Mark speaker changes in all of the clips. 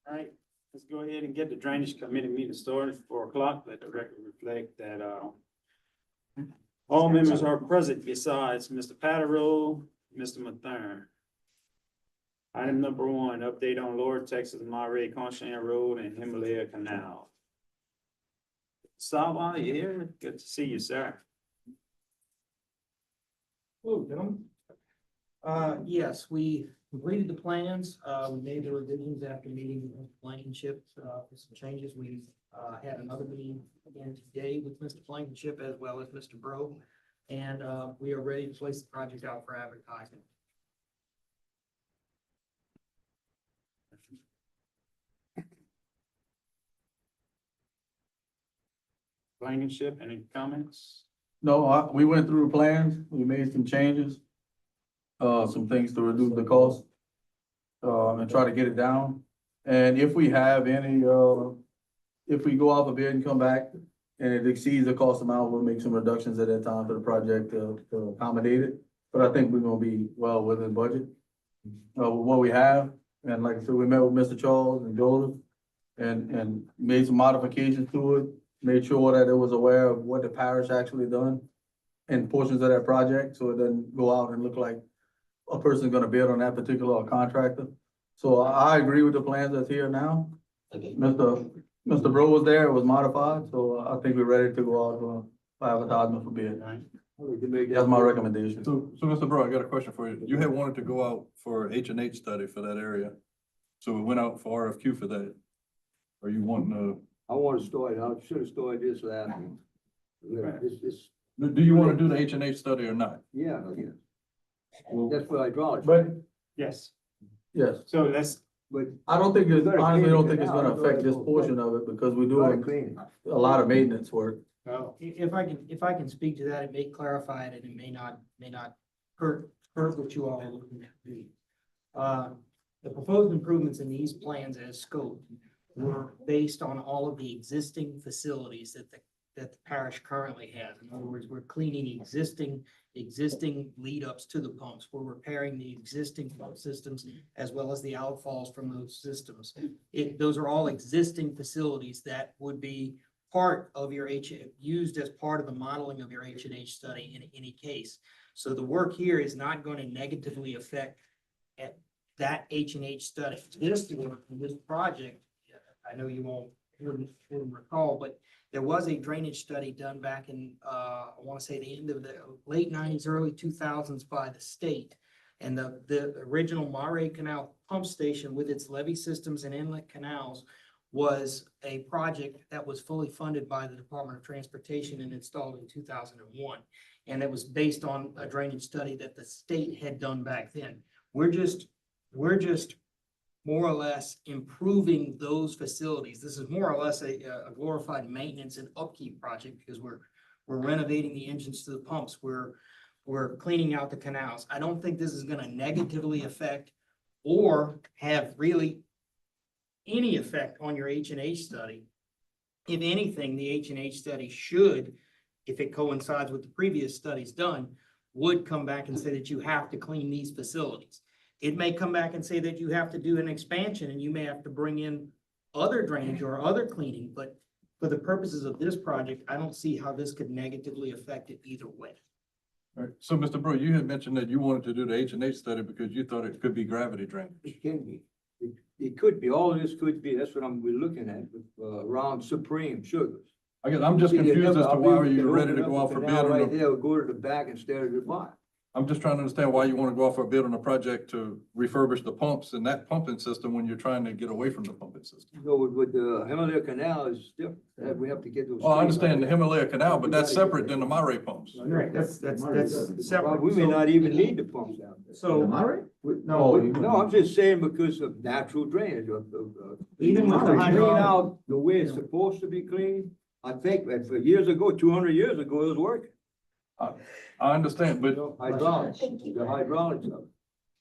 Speaker 1: All right, let's go ahead and get the drainage committee meeting started, 4 o'clock. Let the record reflect that, all members are present besides Mr. Parish, Mr. Mathern. Item number 1, update on Lower Texas Monterey Conshan Road and Himalaya Canal. Sawa, you here? Good to see you, sir.
Speaker 2: Hello, gentlemen. Yes, we completed the plans. We made the revisions after meeting with Blankenship, for some changes. We, had another meeting again today with Mr. Blankenship as well as Mr. Bro. And, we are ready to place the project out for advertising.
Speaker 1: Blankenship, any comments?
Speaker 3: No, we went through the plans, we made some changes, some things to reduce the cost, and try to get it down. And if we have any, if we go off a bid and come back and it exceeds the cost amount, we'll make some reductions at that time for the project to accommodate it. But I think we're gonna be well within budget, with what we have. And like I said, we met with Mr. Charles and Joseph and made some modifications to it. Made sure that it was aware of what the parish actually done in portions of that project, so it doesn't go out and look like a person's gonna bid on that particular contractor. So I agree with the plans that's here now. Mr. Bro was there, it was modified, so I think we're ready to go out for advertisement for bid. That's my recommendation.
Speaker 4: So Mr. Bro, I got a question for you. You had wanted to go out for H&H study for that area. So we went out for RFQ for that. Are you wanting to?
Speaker 5: I want to start, I should have started this last week. This,
Speaker 4: Do you want to do the H&H study or not?
Speaker 5: yeah, that's for hydraulics.
Speaker 3: But,
Speaker 1: Yes,
Speaker 3: yes,
Speaker 1: so let's,
Speaker 5: But
Speaker 3: I don't think,
Speaker 5: Better
Speaker 3: honestly,
Speaker 5: clean
Speaker 3: don't
Speaker 5: it
Speaker 3: think it's
Speaker 5: out.
Speaker 3: gonna affect this portion of it, because we're
Speaker 5: you gotta
Speaker 3: doing
Speaker 5: clean it.
Speaker 3: a lot of maintenance work.
Speaker 1: well,
Speaker 2: If I can speak to that, it may clarify it and it may not hurt what you all are looking at. The proposed improvements in these plans as scoped were based on all of the existing facilities that the parish currently has. In other words, we're cleaning existing lead ups to the pumps. We're repairing the existing pump systems as well as the outfalls from those systems. Those are all existing facilities that would be part of your used as part of the modeling of your H&H study in any case. So the work here is not going to negatively affect that H&H study. This work, this project, I know you wouldn't recall, but there was a drainage study done back in, I want to say the end of the late 90s, early 2000s by the state. And the original Monterey Canal pump station with its levee systems and inlet canals was a project that was fully funded by the Department of Transportation and installed in 2001. And it was based on a drainage study that the state had done back then. We're just more or less improving those facilities. This is more or less a glorified maintenance and upkeep project because we're renovating the engines to the pumps. We're cleaning out the canals. I don't think this is going to negatively affect or have really any effect on your H&H study. If anything, the H&H study should, if it coincides with the previous studies done, would come back and say that you have to clean these facilities. It may come back and say that you have to do an expansion and you may have to bring in other drainage or other cleaning, but for the purposes of this project, I don't see how this could negatively affect it either way.
Speaker 4: All right. So Mr. Bro, you had mentioned that you wanted to do the H&H study because you thought it could be gravity drainage.
Speaker 5: It can be. It could be, all of this could be, that's what we're looking at, around Supreme Sugars.
Speaker 4: I guess I'm just
Speaker 5: See, they
Speaker 4: confused as
Speaker 5: never-
Speaker 4: to why
Speaker 5: I'll be
Speaker 4: you're
Speaker 5: able to
Speaker 4: ready to
Speaker 5: open
Speaker 4: go
Speaker 5: up
Speaker 4: out
Speaker 5: the
Speaker 4: for bid
Speaker 5: canal
Speaker 4: on
Speaker 5: right
Speaker 4: the,
Speaker 5: there, go to the back instead of the bottom.
Speaker 4: I'm just trying to understand why you want to go out for a bid on a project to refurbish the pumps and that pumping system when you're trying to get away from the pumping system.
Speaker 5: So with the Himalaya Canal is different, that we have to get those.
Speaker 4: Well, I understand the Himalaya Canal, but that's
Speaker 5: We gotta get
Speaker 4: separate than the Monterey pumps.
Speaker 2: Right, that's
Speaker 5: Well,
Speaker 2: separate.
Speaker 5: we may not even need the pumps out there.
Speaker 2: So,
Speaker 5: No, I'm just saying because of natural drainage
Speaker 2: Even with the
Speaker 5: clean
Speaker 2: hydraulic-
Speaker 5: out the way it's supposed to be cleaned. I think that for years ago, 200 years ago, it was working.
Speaker 4: I understand, but
Speaker 5: Hydraulics, the hydraulics of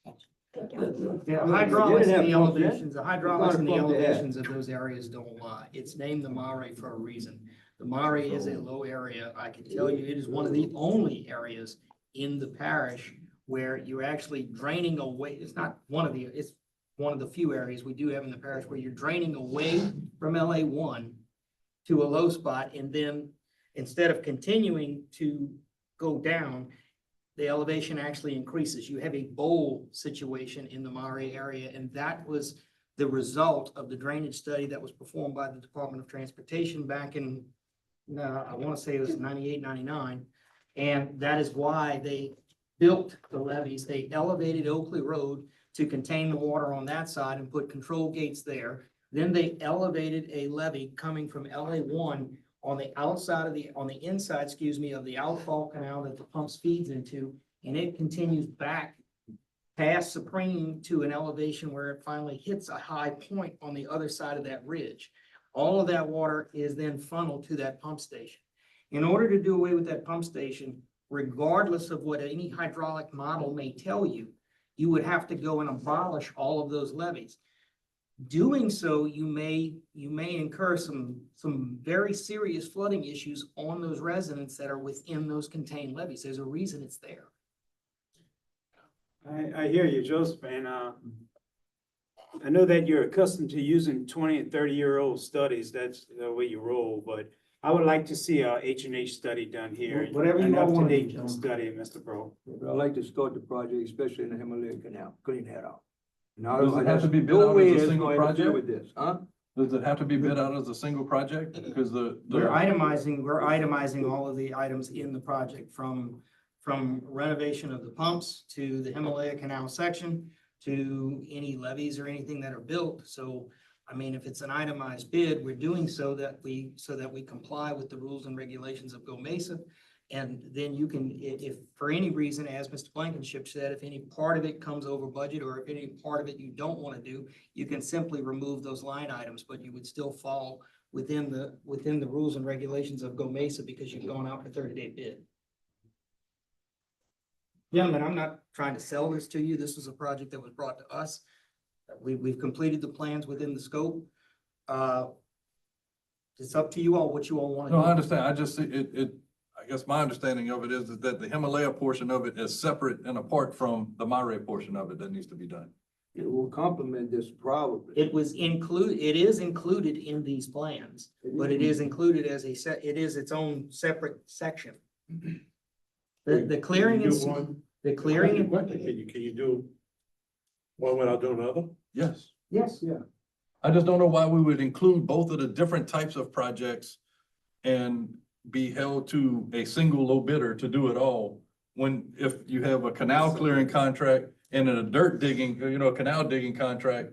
Speaker 5: it.
Speaker 2: the hydraulics and the
Speaker 5: You didn't have pumps
Speaker 2: elevations, the hydraulics and the
Speaker 5: It's not a pump to add.
Speaker 2: elevations of those areas don't lie. It's named the Monterey for a reason. The Monterey is a low area. I can tell you, it is one of the only areas in the parish where you're actually draining away. It's not one of the, it's one of the few areas we do have in the parish where you're draining away from LA one to a low spot, and then instead of continuing to go down, the elevation actually increases. You have a bowl situation in the Mare area, and that was the result of the drainage study that was performed by the Department of Transportation back in, I want to say it was 98, 99. And that is why they built the levees. They elevated Oakley Road to contain the water on that side and put control gates there. Then they elevated a levee coming from LA one on the outside of on the inside, excuse me, of the outfall canal that the pumps feeds into, and it continues back past Supreme to an elevation where it finally hits a high point on the other side of that ridge. All of that water is then funneled to that pump station. In order to do away with that pump station, regardless of what any hydraulic model may tell you, you would have to go and abolish all of those levees. Doing so, you may incur some very serious flooding issues on those residents that are within those contained levees. There's a reason it's there.
Speaker 1: I hear you, Joseph, and I know that you're accustomed to using 20 and 30-year-old studies. That's the way you roll, but I would like to see a H&H study done here.
Speaker 2: Whatever you
Speaker 1: An
Speaker 2: all want to do,
Speaker 1: up-to-date
Speaker 2: gentlemen.
Speaker 1: study, Mr. Bro.
Speaker 5: But I'd like to start the project, especially in the Himalaya Canal, clean that out. Now,
Speaker 4: Does it have to be bid
Speaker 5: no
Speaker 4: out
Speaker 5: way
Speaker 4: as a
Speaker 5: it's
Speaker 4: single
Speaker 5: gonna interfere
Speaker 4: project?
Speaker 5: with this, huh?
Speaker 4: Does it have to be bid out as a single project? Because
Speaker 2: We're itemizing all of the items in the project from renovation of the pumps to the Himalaya Canal section to any levees or anything that are built. So, I mean, if it's an itemized bid, we're doing so that we comply with the rules and regulations of Go Mesa. And then you can, if for any reason, as Mr. Blankenship said, if any part of it comes over budget or if any part of it you don't want to do, you can simply remove those line items, but you would still fall within the rules and regulations of Go Mesa because you've gone out for 30-day bid. Gentlemen, I'm not trying to sell this to you. This was a project that was brought to us. We've completed the plans within the scope. It's up to you all what you all want to do.
Speaker 4: No, I understand. I just, I guess my understanding of it is that the Himalaya portion of it is separate and apart from the Mare portion of it that needs to be done.
Speaker 5: It will complement this probably.
Speaker 2: It is included in these plans, but it is included as it is its own separate section. The clearing
Speaker 6: Can you
Speaker 2: is,
Speaker 6: do one?
Speaker 2: the clearing.
Speaker 6: Can you do one without doing the other?
Speaker 4: Yes.
Speaker 2: Yes.
Speaker 5: Yeah.
Speaker 4: I just don't know why we would include both of the different types of projects and be held to a single low bidder to do it all. When, if you have a canal clearing contract and a dirt digging, a canal digging contract,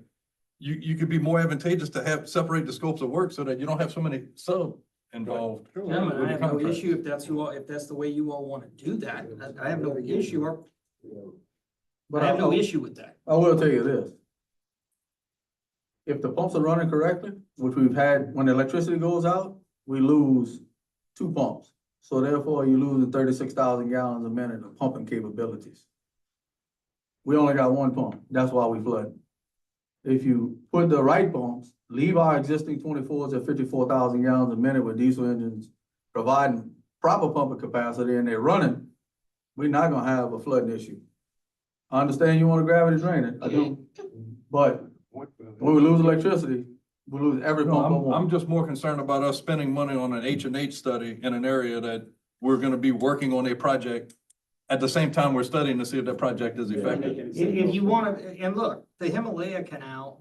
Speaker 4: you could be more advantageous to separate the scopes of work so that you don't have so many sub involved.
Speaker 2: Gentlemen,
Speaker 4: with
Speaker 2: I
Speaker 4: the
Speaker 2: have no
Speaker 4: contracts.
Speaker 2: issue if that's the way you all want to do that. I have no issue, but I have no issue with that.
Speaker 3: I will tell you this. If the pumps are running correctly, which we've had, when the electricity goes out, we lose 2 pumps. So therefore, you're losing 36,000 gallons a minute of pumping capabilities. We only got 1 pump. That's why we flood. If you put the right pumps, leave our existing 24s at 54,000 gallons a minute with diesel engines, providing proper pumping capacity, and they're running, we're not gonna have a flooding issue. I understand you want to gravity drain it, I do, but when we lose electricity, we lose every
Speaker 4: No,
Speaker 3: pump on
Speaker 4: I'm
Speaker 3: one.
Speaker 4: just more concerned about us spending money on an H&H study in an area that we're gonna be working on a project at the same time we're studying to see if that project is effective.
Speaker 2: If you want to, and look, the Himalaya Canal,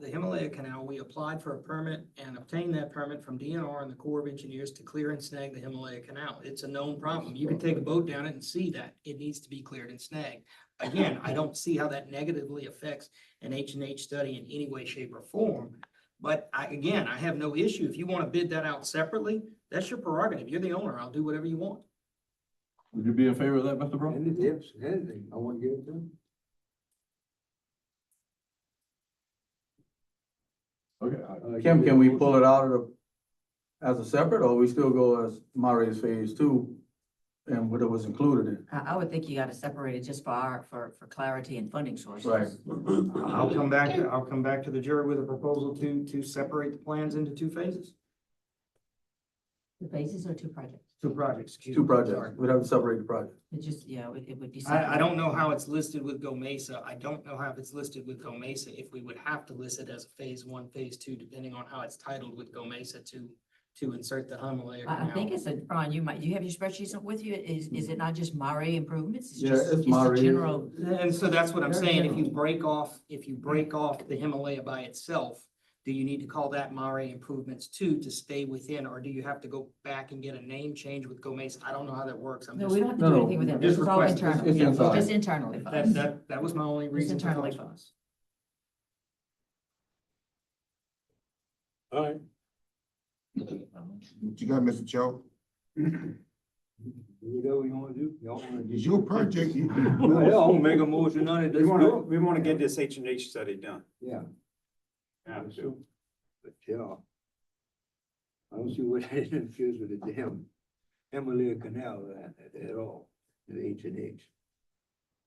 Speaker 2: we applied for a permit and obtained that permit from DNR and the Corps of Engineers to clear and snag the Himalaya Canal. It's a known problem. You can take a boat down it and see that it needs to be cleared and snagged. Again, I don't see how that negatively affects an H&H study in any way, shape, or form. But I have no issue. If you want to bid that out separately, that's your prerogative. You're the owner. I'll do whatever you want.
Speaker 4: Would you be in favor of that, Mr. Bro?
Speaker 5: Anything, I want to give it to them.
Speaker 4: Okay.
Speaker 3: Kim, can we pull it out of as a separate, or we still go as Mare's phase 2 and what it was included in?
Speaker 7: I would think you gotta separate it just for clarity and funding sources.
Speaker 3: Right.
Speaker 2: I'll come back to the jury with a proposal to separate the plans into 2 phases.
Speaker 7: 2 phases or 2 projects?
Speaker 2: Two projects, excuse
Speaker 3: two
Speaker 2: me,
Speaker 3: projects.
Speaker 2: sorry.
Speaker 3: We'd have to separate the project.
Speaker 7: It just, yeah, it would be.
Speaker 2: I don't know how it's listed with Go Mesa. I don't know how it's listed with Go Mesa, if we would have to list it as a phase one, phase two, depending on how it's titled with Go Mesa to insert the Himalaya
Speaker 7: I think
Speaker 2: Canal.
Speaker 7: it's a, Ron, you have your spreadsheets with you? Is it not just Mare improvements?
Speaker 3: Yeah,
Speaker 7: just-
Speaker 3: it's
Speaker 7: the
Speaker 3: Mare.
Speaker 7: General,
Speaker 2: And so that's what I'm
Speaker 7: Very
Speaker 2: saying, if you
Speaker 7: general.
Speaker 2: break off the Himalaya by itself, do you need to call that Mare improvements two to stay within, or do you have to go back and get a name change with Go Mesa? I don't know how that works. I'm
Speaker 7: no,
Speaker 2: just,
Speaker 7: we don't have to
Speaker 3: No,
Speaker 7: do
Speaker 3: no,
Speaker 7: anything with it.
Speaker 2: just
Speaker 7: This is all
Speaker 2: request-
Speaker 7: internal.
Speaker 3: it's
Speaker 7: Yeah,
Speaker 3: inside.
Speaker 7: Just internally for us.
Speaker 2: that was my only
Speaker 7: Just
Speaker 2: reason. for
Speaker 7: internally
Speaker 2: calling.
Speaker 7: for us.
Speaker 6: All right.
Speaker 8: What you got, Mr. Joe?
Speaker 5: Whatever you wanna do, y'all wanna do.
Speaker 8: It's your project.
Speaker 5: Well, yeah, I'll make a motion on it,
Speaker 1: We
Speaker 5: let's
Speaker 1: wanna,
Speaker 5: do it.
Speaker 1: we wanna get this H&H study done.
Speaker 5: Yeah,
Speaker 1: Yeah.
Speaker 5: but yeah. I don't see what that interferes with the damn Himalaya Canal at all, the H&H.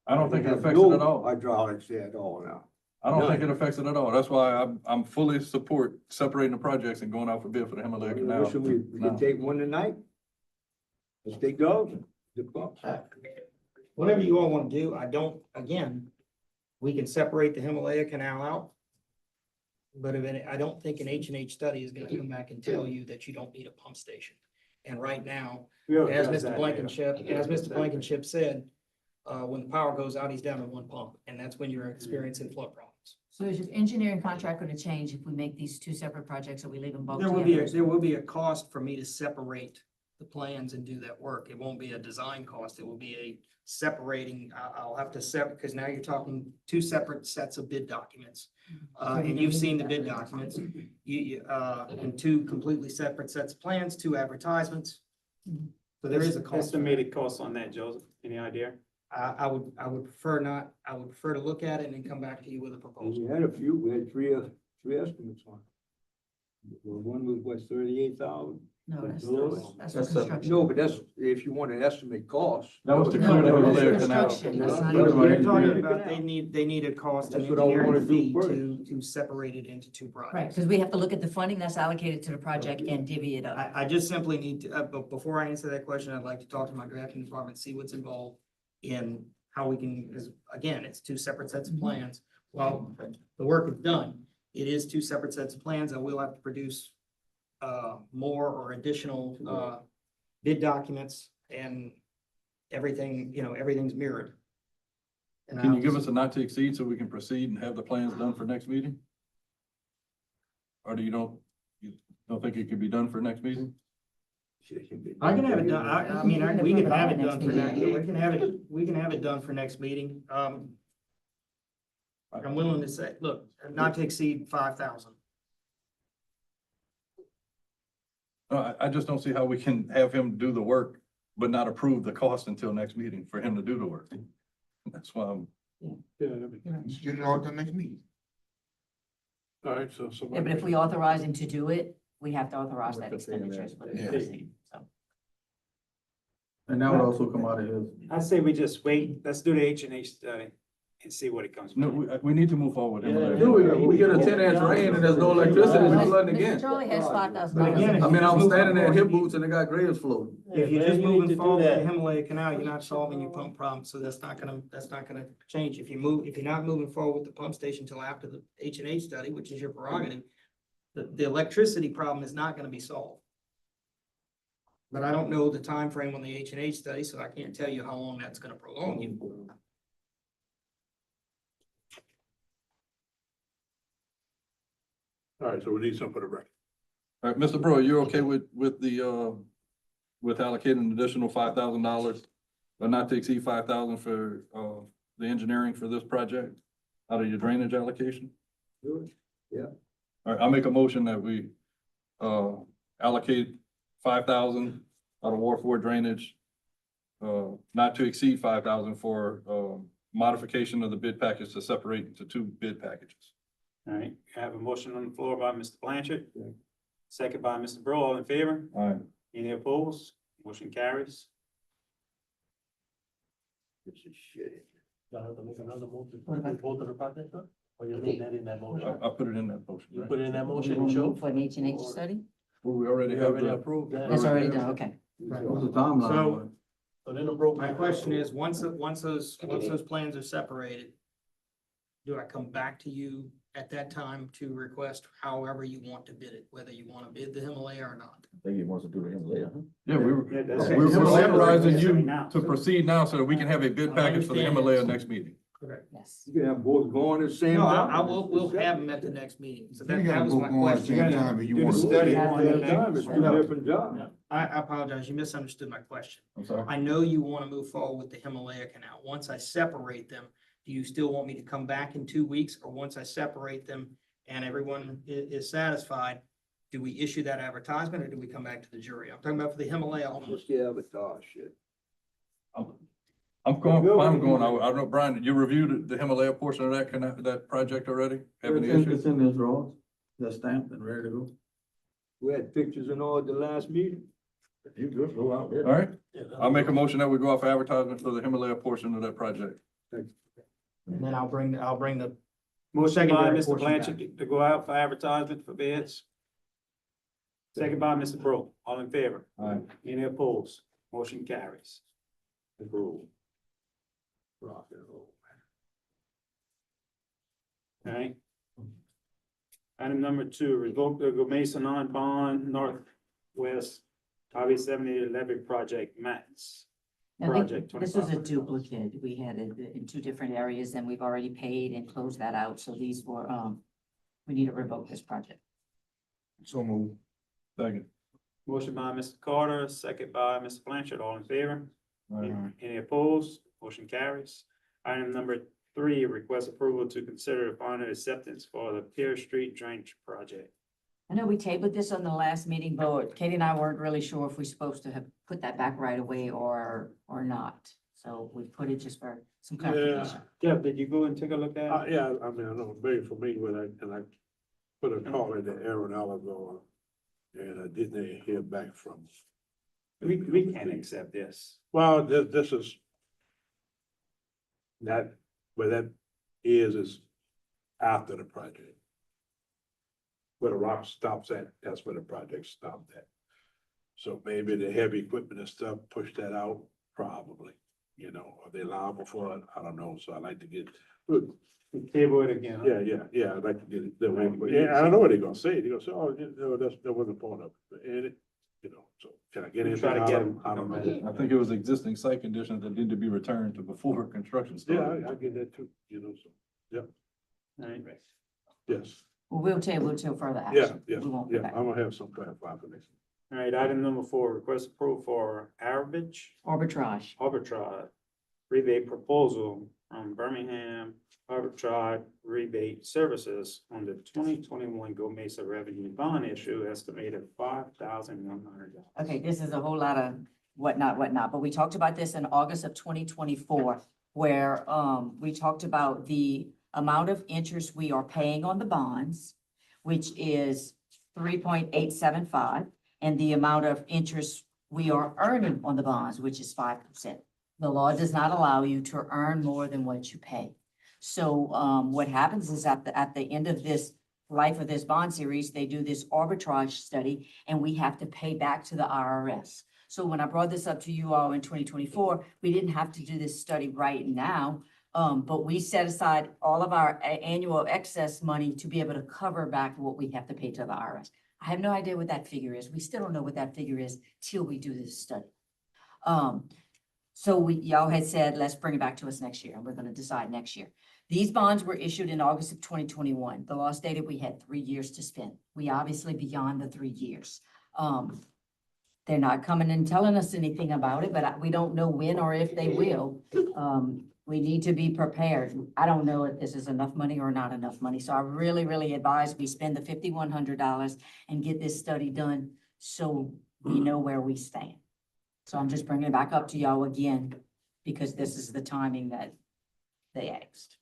Speaker 4: I don't think it
Speaker 5: have
Speaker 4: affects it
Speaker 5: no
Speaker 4: at all.
Speaker 5: Hydraulics there at all now.
Speaker 4: I don't think
Speaker 5: None.
Speaker 4: it affects it at all. That's why I'm fully support separating the projects and going out for bid for the Himalaya Canal.
Speaker 5: Listen, we can
Speaker 4: No.
Speaker 5: take one tonight. Let's take dogs, the pumps.
Speaker 2: Whatever you all want to do, I don't, again, we can separate the Himalaya Canal out. But I don't think an H&H study is gonna come back and tell you that you don't need a pump station. And right now,
Speaker 1: We'll
Speaker 2: as
Speaker 1: address
Speaker 2: Mr.
Speaker 1: that later.
Speaker 2: Blankenship said, when the power goes out, he's down to one pump, and that's when you're experiencing flood problems.
Speaker 7: So is your engineering contract going to change if we make these two separate projects or we leave them both
Speaker 2: There
Speaker 7: together?
Speaker 2: will be a cost for me to separate the plans and do that work. It won't be a design cost. It will be a separating, I'll have to separate, because now you're talking two separate sets of bid documents. And you've seen the bid documents, and two completely separate sets of plans, two advertisements. So there is a cost. for that.
Speaker 1: Estimated cost on that, Joseph, any idea?
Speaker 2: I would prefer not, I would prefer to look at it and then come back to you with a proposal.
Speaker 5: We had a few, we had three estimates on. it. One was what, 38,000?
Speaker 7: No, that's
Speaker 3: That's
Speaker 7: for construction.
Speaker 5: No, but that's, if you want to estimate costs.
Speaker 4: That was to
Speaker 7: No,
Speaker 4: clear the
Speaker 7: no,
Speaker 4: Himalaya
Speaker 7: that's
Speaker 4: Canal.
Speaker 7: construction. That's not
Speaker 3: That's what
Speaker 2: They're
Speaker 3: I
Speaker 2: talking
Speaker 3: agree.
Speaker 2: about, they need a cost and
Speaker 5: That's what I wanna
Speaker 2: engineering
Speaker 5: do
Speaker 2: fee
Speaker 5: first.
Speaker 2: to separate it into two
Speaker 7: Right,
Speaker 2: projects.
Speaker 7: because we have to look at the funding that's allocated to the project and divvy it up.
Speaker 2: I just simply need to, but before I answer that question, I'd like to talk to my drafting department, see what's involved in how we can, because again, it's two separate sets of plans. Well, the work is done. It is two separate sets of plans. I will have to produce more or additional bid documents and everything, everything's mirrored. And
Speaker 4: Can
Speaker 2: I'll
Speaker 4: you give
Speaker 2: just-
Speaker 4: us a not to exceed so we can proceed and have the plans done for next meeting? Or you don't think it could be done for next meeting?
Speaker 2: I can have it done, I mean, we can have it done for next,
Speaker 7: meeting.
Speaker 2: we can have it done for next meeting. I'm willing to say, look, not to exceed 5,000.
Speaker 4: I just don't see how we can have him do the work, but not approve the cost until next meeting for him to do the work. That's why I'm,
Speaker 6: Yeah, that'd be-
Speaker 8: Let's get it all done next meeting.
Speaker 6: all right, so.
Speaker 7: Yeah, but if we authorize him to do it, we have to authorize that
Speaker 3: What's the thing in
Speaker 7: expenditure. is what
Speaker 8: there?
Speaker 7: I'm saying. So,
Speaker 3: And that would also come out of his.
Speaker 1: I say we just wait, let's do the H&H study and see what it comes
Speaker 4: no,
Speaker 1: back.
Speaker 4: we need to move forward. Himalaya.
Speaker 3: Do we get a 10-inch rain and there's no electricity,
Speaker 7: Well,
Speaker 3: it's flooding
Speaker 7: Mr.
Speaker 3: again.
Speaker 7: Charlie has $5,000.
Speaker 2: But again,
Speaker 3: I mean, I was standing there in hip boots and they got graves floating.
Speaker 2: If you're just moving forward with the Himalaya Canal, you're not solving your pump problem, so that's not gonna change. If you're not moving forward with the pump station until after the H&H study, which is your prerogative, the electricity problem is not gonna be solved. But I don't know the time frame on the H&H study, so I can't tell you how long that's gonna prolong you.
Speaker 6: All right, so we need something for the record.
Speaker 4: All right, Mr. Brewer, you're okay with with allocating an additional $5,000, but not to exceed 5,000 for, the engineering for this project out of your drainage allocation?
Speaker 5: Sure. Yeah.
Speaker 4: All right, I'll make a motion that we, allocate 5,000 out of Ward 4 drainage, not to exceed 5,000 for, modification of the bid package to separate into two bid packages.
Speaker 1: All right, I have a motion on the floor by Mr. Blanchard,
Speaker 5: Yeah.
Speaker 1: second by Mr. Brewer, all in favor?
Speaker 4: All right.
Speaker 1: Any opposed? Motion carries.
Speaker 5: This is shit.
Speaker 6: Do I have to make another motion
Speaker 7: What about-
Speaker 6: for both of the projects, sir? Or you need that in that motion?
Speaker 4: I put it in that motion.
Speaker 6: You
Speaker 4: right?
Speaker 6: put it in that
Speaker 7: We
Speaker 6: motion
Speaker 7: want
Speaker 6: and
Speaker 7: to
Speaker 6: show?
Speaker 7: move for an H&H study?
Speaker 4: Well, we already
Speaker 6: We
Speaker 4: have
Speaker 6: already
Speaker 4: the,
Speaker 6: approved that.
Speaker 7: That's already
Speaker 4: Already
Speaker 7: done, okay.
Speaker 3: What's the timeline?
Speaker 2: So-
Speaker 3: on it?
Speaker 6: So then the broke.
Speaker 2: My question is, once those plans are separated, do I come back to you at that time to request however you want to bid it, whether you want to bid the Himalaya or not?
Speaker 9: I think he wants to do the Himalaya, huh?
Speaker 3: Yeah, we were,
Speaker 1: Yeah, that's-
Speaker 2: Okay.
Speaker 4: We're
Speaker 2: So
Speaker 4: authorizing
Speaker 1: separate
Speaker 4: you
Speaker 1: now.
Speaker 4: to proceed now so that we can have a bid
Speaker 2: I
Speaker 4: package for the
Speaker 2: understand
Speaker 4: Himalaya
Speaker 2: that.
Speaker 4: next meeting.
Speaker 2: Correct.
Speaker 7: Yes.
Speaker 5: You can have both going at the same
Speaker 2: No,
Speaker 5: time.
Speaker 2: we'll have them at the next meeting. So
Speaker 8: You
Speaker 2: that
Speaker 8: gotta
Speaker 2: was
Speaker 8: go
Speaker 2: my
Speaker 8: on at the
Speaker 2: question.
Speaker 8: same time if you
Speaker 1: Do the
Speaker 8: want to.
Speaker 1: study
Speaker 5: At
Speaker 1: on
Speaker 5: the
Speaker 1: the
Speaker 5: same time,
Speaker 1: next.
Speaker 5: it's two different jobs.
Speaker 2: I apologize, you misunderstood my question.
Speaker 3: I'm sorry.
Speaker 2: I know you want to move forward with the Himalaya Canal. Once I separate them, do you still want me to come back in 2 weeks? Or once I separate them and everyone is satisfied, do we issue that advertisement or do we come back to the jury? I'm talking about for the Himalaya only.
Speaker 5: What's the avatar shit?
Speaker 4: I'm going, I'm going, I don't know, Brian, you reviewed the Himalaya portion of that project already? Have any issues?
Speaker 3: It's in this drawers, that's stamped and ready to go.
Speaker 5: We had pictures and all at the last meeting.
Speaker 9: You just go out there.
Speaker 4: All right, I'll make a motion that we go off advertisement for the Himalaya portion of that project.
Speaker 2: And then I'll bring the
Speaker 1: Motion by
Speaker 2: Secondary
Speaker 1: Mr.
Speaker 2: portion
Speaker 1: Blanchard to go out for advertisement for bids. Second by Mr. Bro, all in favor?
Speaker 3: Aye.
Speaker 1: Any opposed? Motion carries.
Speaker 5: Approved. Rock and roll.
Speaker 1: Alright. Item number 2, revoke the Gomesa non-bond Northwest Highway 70 levy project max.
Speaker 7: Now, they-
Speaker 1: Project
Speaker 7: this was a
Speaker 1: 25.
Speaker 7: duplicate. We had it in 2 different areas and we've already paid and closed that out. So these were, we need to revoke this project.
Speaker 8: So move.
Speaker 4: Second.
Speaker 1: Motion by Mr. Carter, second by Mr. Blanchard, all in favor?
Speaker 3: Aye.
Speaker 1: Any opposed? Motion carries. Item number 3, request approval to consider the final acceptance for the Parish Street Drainage Project.
Speaker 7: I know we tabled this on the last meeting, but Katie and I weren't really sure if we're supposed to have put that back right away or not. So we put it just for some clarification.
Speaker 1: Jeff, did you go and take a look at it?
Speaker 6: Yeah, I mean, I know, very familiar with it, and I put a call in to Aaron Oliver, and I didn't hear back from.
Speaker 1: We can't accept this.
Speaker 6: Well, this is that, where that is after the project. Where the rock stops at, that's where the project stopped at. So maybe the heavy equipment and stuff pushed that out, probably, you know, are they liable for it? I don't know, so I like to get, good.
Speaker 1: Table it again. huh?
Speaker 6: Yeah, I'd like to get it that way, but yeah, I don't know what they're gonna say, they're gonna say, oh, no, that wasn't part of it, and it, you know, so can I get
Speaker 1: We'll
Speaker 6: anything
Speaker 1: try to
Speaker 6: out
Speaker 1: get
Speaker 6: of
Speaker 1: 'em.
Speaker 6: them? I don't know.
Speaker 4: I think it was existing site conditions that need to be returned to before construction
Speaker 6: Yeah,
Speaker 4: started.
Speaker 6: I get that too, you know, so,
Speaker 1: Alright.
Speaker 6: yes,
Speaker 7: Well, we'll table it till further
Speaker 6: yeah,
Speaker 7: action.
Speaker 6: yeah,
Speaker 7: We won't go
Speaker 6: yeah,
Speaker 7: back.
Speaker 6: I'm gonna have some clarified for next.
Speaker 1: Alright, item number 4, request approval for arbitrage rebate proposal from Birmingham Arbitrage Rebate Services on the 2021 Go Mesa Revenue Bond issue estimated $5,100.
Speaker 7: Okay, this is a whole lot of whatnot, but we talked about this in August of 2024, where, we talked about the amount of interest we are paying on the bonds, which is 3.875, and the amount of interest we are earning on the bonds, which is 5%. The law does not allow you to earn more than what you pay. So, what happens is at the end of this life of this bond series, they do this arbitrage study and we have to pay back to the IRS. So when I brought this up to you all in 2024, we didn't have to do this study right now. But we set aside all of our annual excess money to be able to cover back what we have to pay to the IRS. I have no idea what that figure is. We still don't know what that figure is till we do this study. So y'all had said, let's bring it back to us next year, and we're gonna decide next year. These bonds were issued in August of 2021. The law stated we had 3 years to spend. We obviously beyond the 3 years. They're not coming and telling us anything about it, but we don't know when or if they will. We need to be prepared. I don't know if this is enough money or not enough money, so I really advise we spend the $5,100 and get this study done so we know where we stand. So I'm just bringing it back up to y'all again, because this is the timing that they asked.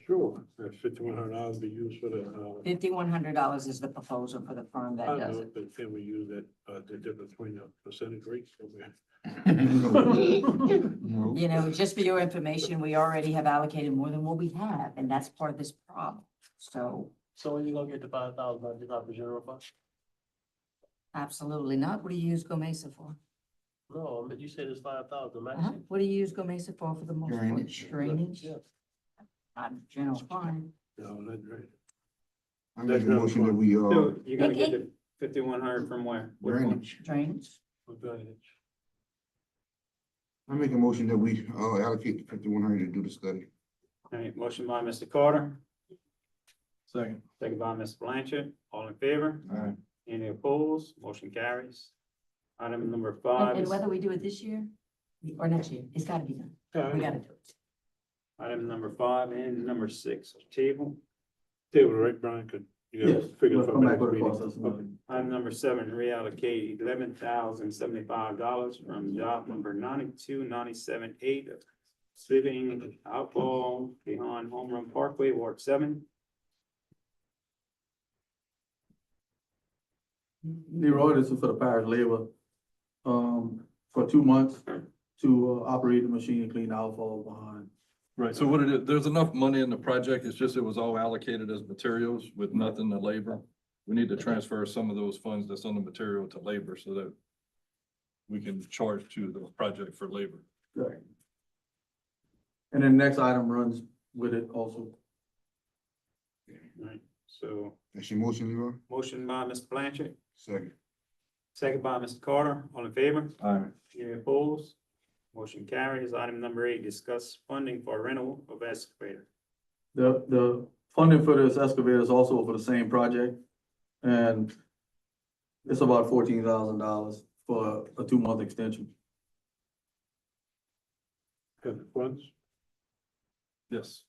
Speaker 6: Sure, that $5,100 be used for the,
Speaker 7: $5,100 is the proposal for the firm
Speaker 6: I
Speaker 7: that
Speaker 6: don't
Speaker 7: does
Speaker 6: know,
Speaker 7: it.
Speaker 6: but can we use that, the difference between the percentage rates?
Speaker 8: No.
Speaker 7: You know, just for your information, we already have allocated more than what we have, and that's part of this problem. So
Speaker 10: So when you gonna get the $5,000 out of the general fund?
Speaker 7: Absolutely not. What do you use Go Mesa for?
Speaker 10: No, but you said it's 5,000
Speaker 7: Uh-huh.
Speaker 10: maximum.
Speaker 7: What do you use Go Mesa for the most part?
Speaker 8: Drainage.
Speaker 7: Drainage?
Speaker 10: Yeah.
Speaker 7: Not general fund.
Speaker 6: No, that's right.
Speaker 8: I make a motion that we,
Speaker 1: So you're gonna get the 5,100 from where? Which one?
Speaker 8: drainage.
Speaker 7: Drainage?
Speaker 6: For drainage.
Speaker 8: I make a motion that we, allocate the 5,100 to do the study.
Speaker 1: All right, motion by Mr. Carter,
Speaker 4: Second.
Speaker 1: second by Ms. Blanchard, all in favor?
Speaker 8: Aye.
Speaker 1: Any opposed? Motion carries. Item number
Speaker 7: And,
Speaker 1: 5
Speaker 7: and
Speaker 1: is,
Speaker 7: whether we do it this year or next year, it's gotta be done.
Speaker 6: Yeah,
Speaker 7: We gotta do it.
Speaker 1: item number 5 and number 6, table.
Speaker 6: table, right, Brian, could, you
Speaker 3: Yes,
Speaker 6: got figure
Speaker 3: we'll
Speaker 6: for
Speaker 3: come back
Speaker 6: next
Speaker 3: with a
Speaker 6: meeting?
Speaker 3: cost estimate.
Speaker 6: Okay.
Speaker 1: Item number 7, reallocate $11,075 from job number 9297-8 of sleeping alcohol behind Home Run Parkway, Ward 7.
Speaker 3: Leroy, this is for the parish labor, for 2 months to, operate the machine and clean the outfall behind.
Speaker 4: Right, so what it is, there's enough money in the project, it's just it was all allocated as materials with nothing to labor. We need to transfer some of those funds that's on the material to labor so that we can charge to the project for labor.
Speaker 3: Right. And then the next item runs with it also.
Speaker 1: Right, so
Speaker 8: That's your motion, Leroy?
Speaker 1: motion by Mr. Blanchard,
Speaker 8: Second.
Speaker 1: second by Mr. Carter, all in favor?
Speaker 3: All right.
Speaker 1: Any opposed? Motion carries. Item number 8, discuss funding for rental of excavator.
Speaker 3: The funding for this excavator is also for the same project. And it's about $14,000 for a 2-month extension.
Speaker 6: Got the funds?
Speaker 4: Yes,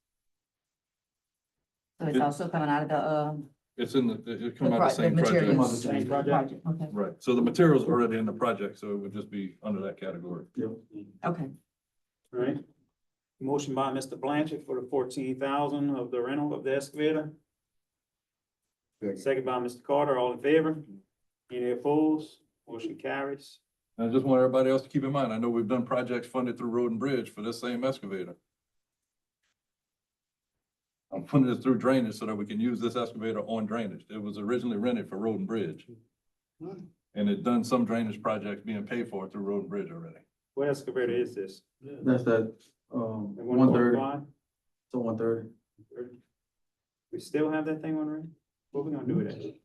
Speaker 7: So it's also coming out of the,
Speaker 4: it's in it come out of the same
Speaker 7: materials.
Speaker 4: project.
Speaker 1: Same project?
Speaker 7: Okay,
Speaker 4: Right, so the materials are already in the project, so it would just be under that category.
Speaker 7: okay.
Speaker 1: All right. Motion by Mr. Blanchard for the 14,000 of the rental of the excavator.
Speaker 8: Second.
Speaker 1: Second by Mr. Carter, all in favor? Any opposed? Motion carries.
Speaker 4: And I just want everybody else to keep in mind, I know we've done projects funded through Road and Bridge for this same excavator. I'm funding it through drainage so that we can use this excavator on drainage. It was originally rented for Road and Bridge. And it done some drainage projects being paid for through Road and Bridge already.
Speaker 1: What excavator is this?
Speaker 3: That's that,
Speaker 1: The
Speaker 3: 130,
Speaker 1: 1.5?
Speaker 3: so 130.
Speaker 1: We still have that thing on rent? What we gonna do with it?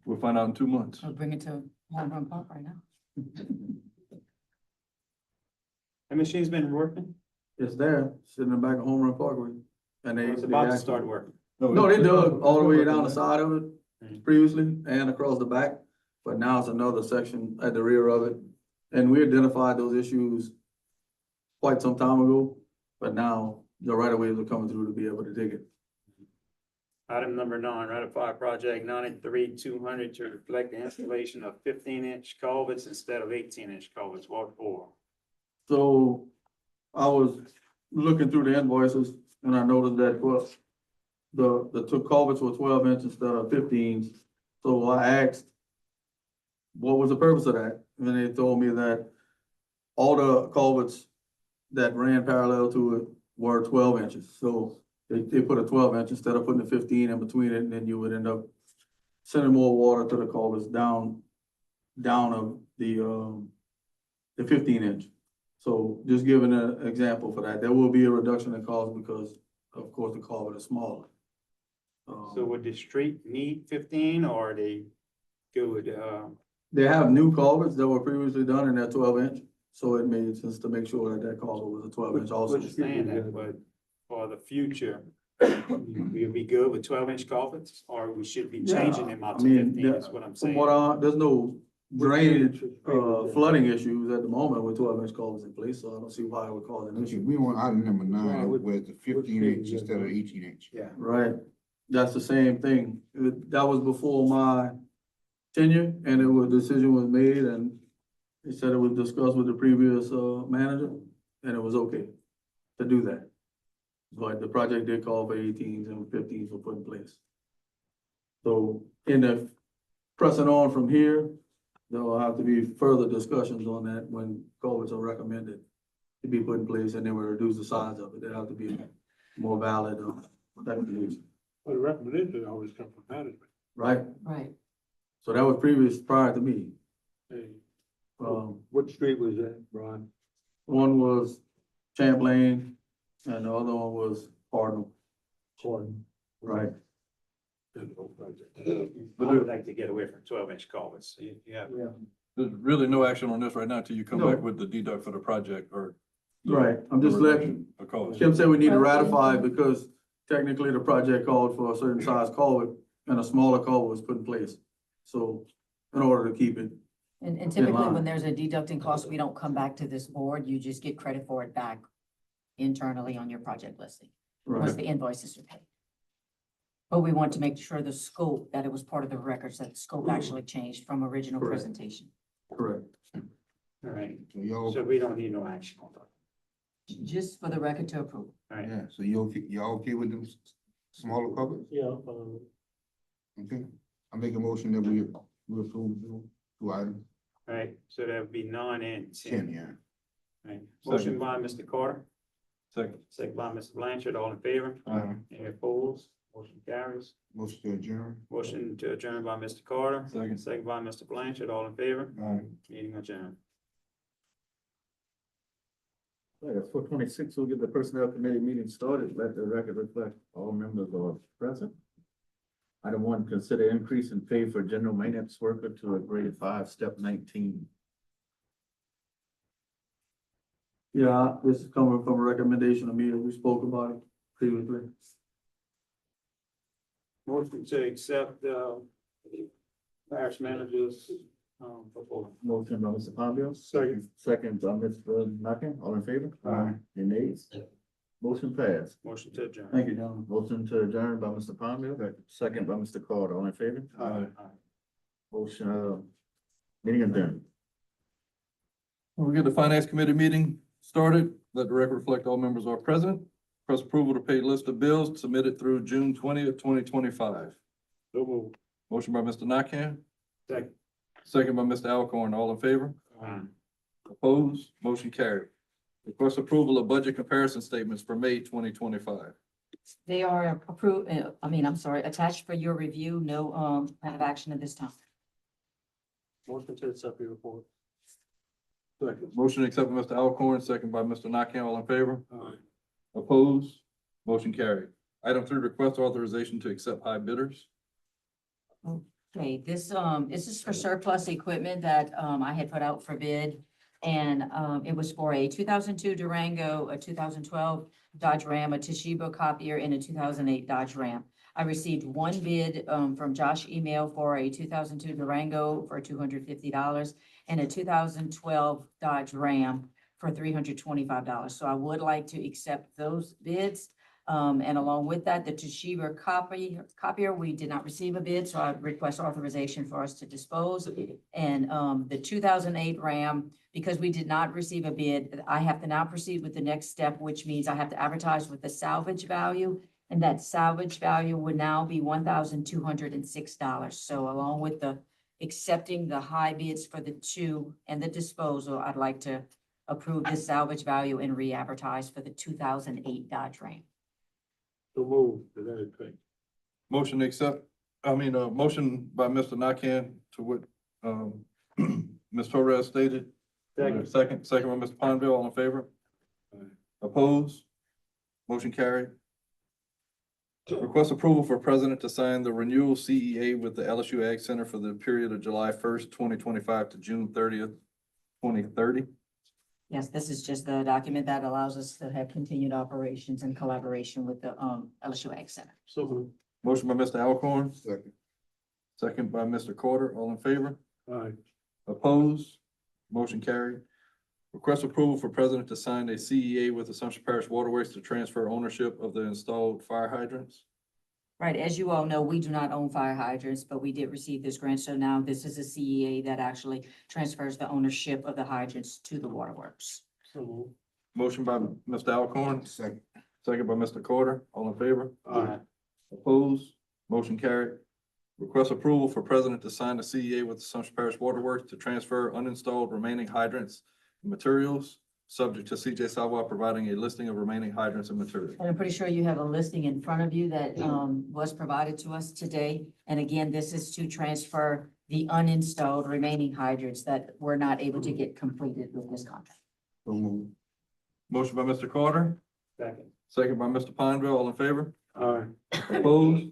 Speaker 4: We'll find out in 2 months.
Speaker 7: I'll bring it to Home Run Park right now.
Speaker 1: The machine's been working?
Speaker 3: It's there, sitting in the back of Home Run Parkway. And they.
Speaker 1: It's about to
Speaker 3: actually-
Speaker 1: start working.
Speaker 3: No, they dug all the way down the side of
Speaker 1: Mhm.
Speaker 3: it previously and across the back, but now it's another section at the rear of it. And we identified those issues quite some time ago, but now the right of ways are coming through to be able to dig it.
Speaker 1: Item number 9, ratify project 93-200 to reflect the installation of 15-inch culverts instead of 18-inch culverts, Ward 4.
Speaker 3: So I was looking through the invoices and I noticed that, well, the two culverts were 12 inch instead of 15s. So I asked, what was the purpose of that? And they told me that all the culverts that ran parallel to it were 12 inches. So they put a 12 inch instead of putting a 15 in between it, and then you would end up sending more water to the culverts down of the 15 inch. So just giving an example for that, there will be a reduction in cost because of course the culvert is smaller.
Speaker 1: So would the street need 15 or are they good,
Speaker 3: They have new culverts that were previously done and they're 12 inch, so it made sense to make sure that that culvert was a 12 inch also.
Speaker 1: understand that, but for the future, we'll be good with 12-inch culverts or we should be changing them out
Speaker 3: I
Speaker 1: to
Speaker 3: mean,
Speaker 1: 15 is what I'm
Speaker 3: From
Speaker 1: saying.
Speaker 3: what there's no drainage, flooding issues at the moment with 12 inch culverts in place, so I don't see why it would cause an issue.
Speaker 8: We want item number 9, where it's a 15 inch instead of 18 inch.
Speaker 5: Yeah.
Speaker 3: Right, that's the same thing. That was before my tenure and the decision was made and they said it was discussed with the previous, manager and it was okay to do that. But the project did call for 18s and 15s were put in place. So in the pressing on from here, there will have to be further discussions on that when culverts are recommended to be put in place and then we reduce the size of it. There have to be more valid, recommendations.
Speaker 6: Well, the recommendation always come from management.
Speaker 3: Right?
Speaker 7: Right.
Speaker 3: So that was previous, prior to me.
Speaker 6: Hey,
Speaker 3: What
Speaker 5: street was that, Ron?
Speaker 3: one was Champlain and the other one was Cardinal. Right.
Speaker 6: there's no project.
Speaker 1: I would like to get away from 12-inch culverts. You have
Speaker 4: There's really no action on this right now until you come
Speaker 3: No.
Speaker 4: back with the deduct for the project or.
Speaker 3: Right, I'm just letting,
Speaker 4: A cost.
Speaker 3: Kim said we need to ratify because technically the project called for a certain size culvert and a smaller culvert was put in place. So in order to keep it,
Speaker 7: And typically,
Speaker 3: line.
Speaker 7: when there's a deducting cost, we don't come back to this board. You just get credit for it back internally on your project listing, once
Speaker 3: right,
Speaker 7: the invoices are paid. But we want to make sure the scope, that it was part of the records, that the scope actually changed from original
Speaker 3: Correct.
Speaker 7: presentation.
Speaker 3: correct.
Speaker 1: All right,
Speaker 8: So y'all,
Speaker 1: so we don't need no action on that.
Speaker 7: Just for the record to approve.
Speaker 1: All right,
Speaker 8: yeah, so y'all okay with them smaller covers?
Speaker 10: Yeah,
Speaker 8: Okay, I make a motion that we approve the two items.
Speaker 1: all right, so that would be 9 and 10.
Speaker 8: 10, yeah.
Speaker 1: All right. Motion by Mr. Carter,
Speaker 4: Second.
Speaker 1: second by Mr. Blanchard, all in favor? Any opposed? Motion carries.
Speaker 8: Motion to adjourn.
Speaker 1: Motion to adjourn by Mr. Carter,
Speaker 4: Second.
Speaker 1: second by Mr. Blanchard, all in favor?
Speaker 8: Aye.
Speaker 1: Meeting adjourned.
Speaker 9: At 4:26, we'll get the personnel committee meeting started. Let the record reflect all members are present. Item 1, consider increase in pay for general maintenance worker to a grade 5, step 19.
Speaker 3: Yeah, this is coming from a recommendation of me that we spoke about it previously.
Speaker 1: Motion to accept, parish managers, proposal.
Speaker 9: Motion by Mr. Pombeo.
Speaker 1: Second.
Speaker 9: Second by Mr. Knocking. All in favor?
Speaker 8: Aye.
Speaker 9: Any nays? Motion passed.
Speaker 1: Motion to adjourn.
Speaker 3: Thank you, gentlemen.
Speaker 9: Motion to adjourn by Mr. Pombeo. Second by Mr. Carter. All in favor?
Speaker 1: Aye.
Speaker 9: Motion, meeting adjourned.
Speaker 4: We'll get the finance committee meeting started. Let the record reflect all members are present. Press approval to pay list of bills submitted through June 20th, 2025.
Speaker 6: So moved.
Speaker 4: Motion by Mr. Nakam,
Speaker 1: Second.
Speaker 4: second by Mr. Alcorn. All in favor?
Speaker 1: Aye.
Speaker 4: Opposed? Motion carried. Request approval of budget comparison statements for May 2025.
Speaker 7: They are approved, attached for your review. No, plan of action at this time.
Speaker 10: motion to accept your report.
Speaker 6: Second.
Speaker 4: Motion to accept by Mr. Alcorn, second by Mr. Nakam. All in favor?
Speaker 6: Aye.
Speaker 4: Opposed? Motion carried. Item 3, request authorization to accept high bidders.
Speaker 7: Okay, this is for surplus equipment that, I had put out for bid. And, it was for a 2002 Durango, a 2012 Dodge Ram, a Toshiba copier, and a 2008 Dodge Ram. I received one bid, from Josh Email for a 2002 Durango for $250 and a 2012 Dodge Ram for $325. So I would like to accept those bids. And along with that, the Toshiba copier, we did not receive a bid, so I request authorization for us to dispose. And the 2008 Ram, because we did not receive a bid, I have to now proceed with the next step, which means I have to advertise with the salvage value. And that salvage value would now be $1,206. So along with the accepting the high bids for the two and the disposal, I'd like to approve this salvage value and re-advertise for the 2008 Dodge Ram.
Speaker 6: So moved. To that effect.
Speaker 4: Motion to accept, motion by Mr. Nakam to what, Ms. Torres stated.
Speaker 1: Second.
Speaker 4: Second by Mr. Pondville. All in favor?
Speaker 6: Aye.
Speaker 4: Opposed? Motion carried. Request approval for president to sign the renewal CEA with the LSU Ag Center for the period of July 1st, 2025 to June 30th, 2030.
Speaker 7: Yes, this is just the document that allows us to have continued operations in collaboration with the LSU Ag Center.
Speaker 10: So moved.
Speaker 4: Motion by Mr. Alcorn,
Speaker 8: Second.
Speaker 4: second by Mr. Carter. All in favor?
Speaker 6: Aye.
Speaker 4: Opposed? Motion carried. Request approval for president to sign a CEA with Assumption Parish Waterways to transfer ownership of the installed fire hydrants.
Speaker 7: Right, as you all know, we do not own fire hydrants, but we did receive this grant, so now this is a CEA that actually transfers the ownership of the hydrants to the waterworks.
Speaker 10: So moved.
Speaker 4: Motion by Mr. Alcorn,
Speaker 8: Second.
Speaker 4: second by Mr. Carter. All in favor?
Speaker 1: Aye.
Speaker 4: Opposed? Motion carried. Request approval for president to sign a CEA with Assumption Parish Waterworks to transfer uninstalled remaining hydrants and materials subject to CJ Sawa providing a listing of remaining hydrants and materials.
Speaker 7: And I'm pretty sure you have a listing in front of you that was provided to us today. And again, this is to transfer the uninstalled remaining hydrants that were not able to get completed with this contract.
Speaker 8: So moved.
Speaker 4: Motion by Mr. Carter,
Speaker 1: Second.
Speaker 4: second by Mr. Pondville, all in favor?
Speaker 6: Aye.
Speaker 4: Opposed?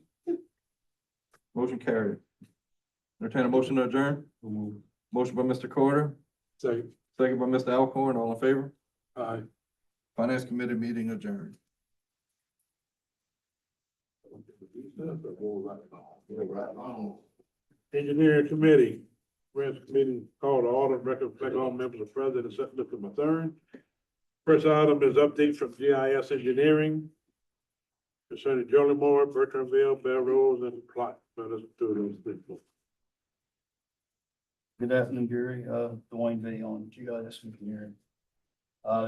Speaker 4: Motion carried. Entertain a motion to adjourn.
Speaker 8: So moved.
Speaker 4: Motion by Mr. Carter,
Speaker 6: Second.
Speaker 4: second by Mr. Alcorn, all in favor?
Speaker 6: Aye.
Speaker 4: Finance Committee meeting adjourned.
Speaker 6: Engineering Committee, Grants Committee called to order, record reflect all members of President, except Mr. Mathern. First item is update from GIS Engineering concerning Jollymore, Bertrandville, Bell Rose, and Plot. Let us do those things.
Speaker 3: Good afternoon, Gary. Dwayne V on GIS Engineering.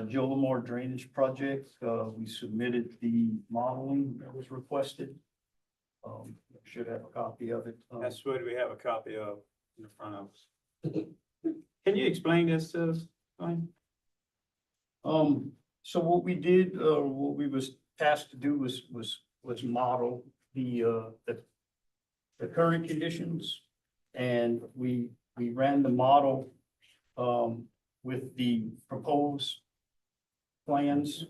Speaker 3: Joe Lamar Drainage Project, we submitted the modeling that was requested. Should have a copy of it.
Speaker 1: That's what we have a copy of in the front of us. Can you explain this to us, Dwayne?
Speaker 3: So what we did, what we was tasked to do was model the current conditions. And we ran the model, with the proposed plans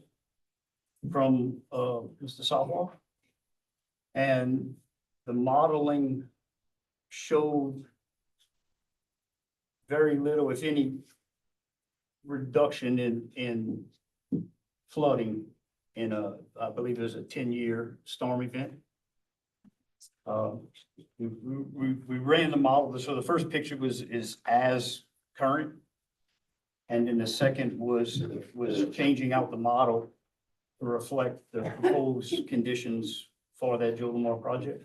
Speaker 3: from, Mr. Southwell. And the modeling showed very little, if any, reduction in flooding in I believe it was a 10-year storm event. We ran the model, so the first picture is as current. And then the second was changing out the model to reflect the proposed conditions for that Joe Lamar project.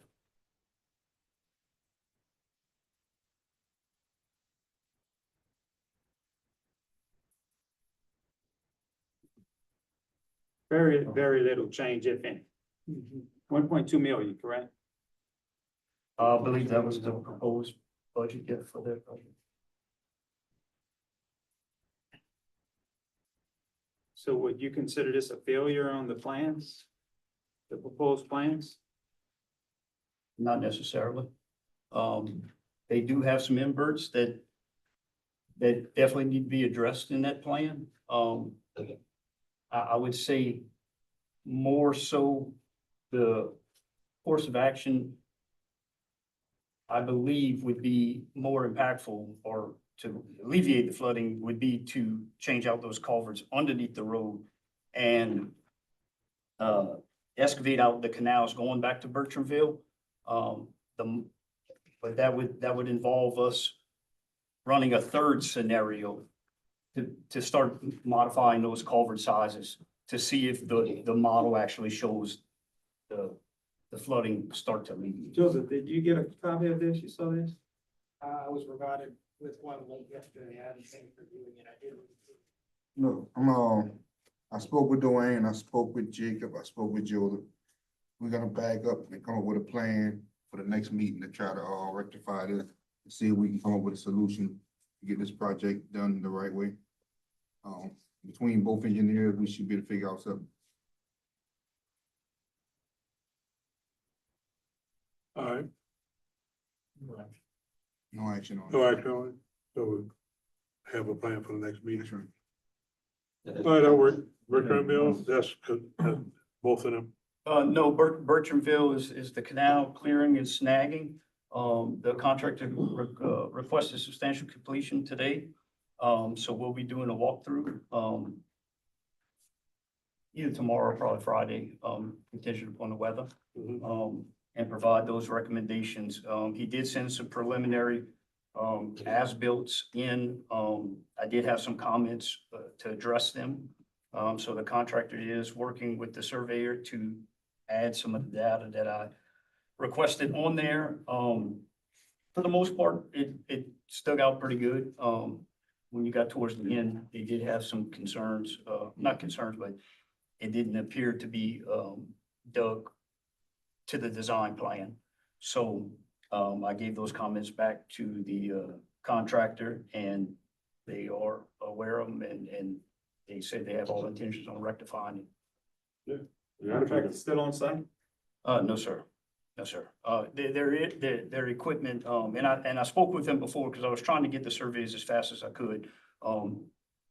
Speaker 1: Very, very little change, if any. 1.2 million, correct?
Speaker 3: I believe that was the proposed budget yet for that project.
Speaker 1: So would you consider this a failure on the plans? The proposed plans?
Speaker 3: Not necessarily. They do have some inverts that definitely need to be addressed in that plan. I would say more so the course of action, I believe, would be more impactful, or to alleviate the flooding would be to change out those culverts underneath the road and excavate out the canals going back to Bertrandville. But that would involve us running a third scenario to start modifying those culvert sizes to see if the model actually shows the flooding start to alleviate.
Speaker 1: Joseph, did you get a copy of this? You saw this?
Speaker 2: I was provided with one late yesterday. I hadn't finished reviewing it. I did.
Speaker 8: No, I spoke with Dwayne, I spoke with Jacob, I spoke with Joseph. We're gonna back up and come up with a plan for the next meeting to try to rectify this, and see if we can come up with a solution to get this project done the right way. Between both engineers, we should be able to figure out something.
Speaker 6: All right,
Speaker 8: No action on it.
Speaker 6: no action on it, so we have a plan for the next meeting.
Speaker 8: That's right.
Speaker 6: All right, that work. Bertrandville, that's both of them.
Speaker 3: No, Bertrandville is the canal clearing and snagging. The contractor requested substantial completion today. So we'll be doing a walkthrough, either tomorrow or probably Friday, contingent upon the weather, and provide those recommendations. He did send some preliminary as-built in. I did have some comments to address them. So the contractor is working with the surveyor to add some of the data that I requested on there. For the most part, it stuck out pretty good. When you got towards the end, they did have some concerns, not concerns, but it didn't appear to be dug to the design plan. So I gave those comments back to the contractor, and they are aware of them and
Speaker 11: they said they have all intentions on rectifying it.
Speaker 1: Contract is still on site?
Speaker 11: No, sir. No, sir. Their equipment, and I spoke with them before because I was trying to get the surveys as fast as I could.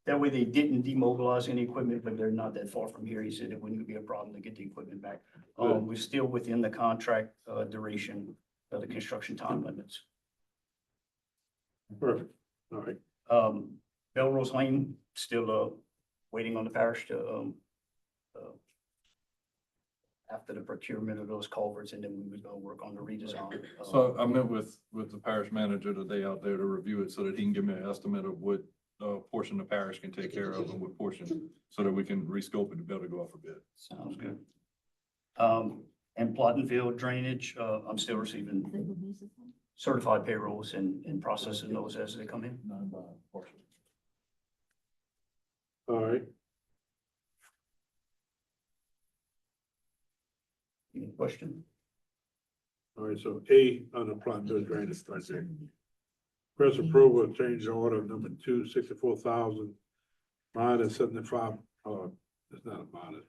Speaker 11: That way they didn't demobilize any equipment, but they're not that far from here. He said it wouldn't be a problem to get the equipment back. We're still within the contract, duration of the construction time limits.
Speaker 6: Perfect, all right.
Speaker 11: Belrose Lane, still, waiting on the parish to, after the procurement of those culverts, and then we would go work on the redesign.
Speaker 4: So I met with the parish manager today out there to review it so that he can give me an estimate of what portion the parish can take care of and what portion, so that we can rescope it to be able to go out for bid.
Speaker 11: Sounds good. And Plottenville drainage, I'm still receiving certified payrolls and processing those as they come in.
Speaker 6: All right,
Speaker 11: Any question?
Speaker 6: all right, so A on the Plateau Drainage Project. First approval of change order number 2, 64,000 minus 75, it's not a minus.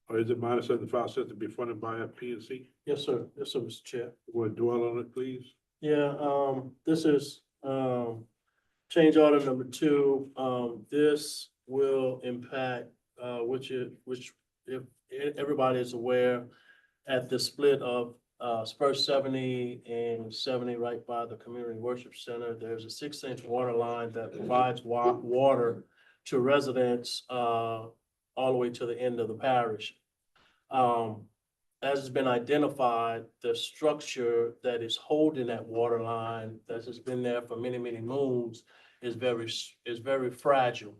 Speaker 6: Or is it minus 75 cents to be funded by FP&C?
Speaker 10: Yes, sir. Yes, sir, Mr. Chair.
Speaker 6: Would dwell on it, please?
Speaker 10: Yeah, this is, change order number 2. This will impact, which if everybody is aware, at the split of, Spur 70 and 70 right by the Community Worship Center, there's a 6-inch water line that provides water to residents, all the way to the end of the parish. As has been identified, the structure that is holding that water line, that has been there for many, many moons, is very fragile.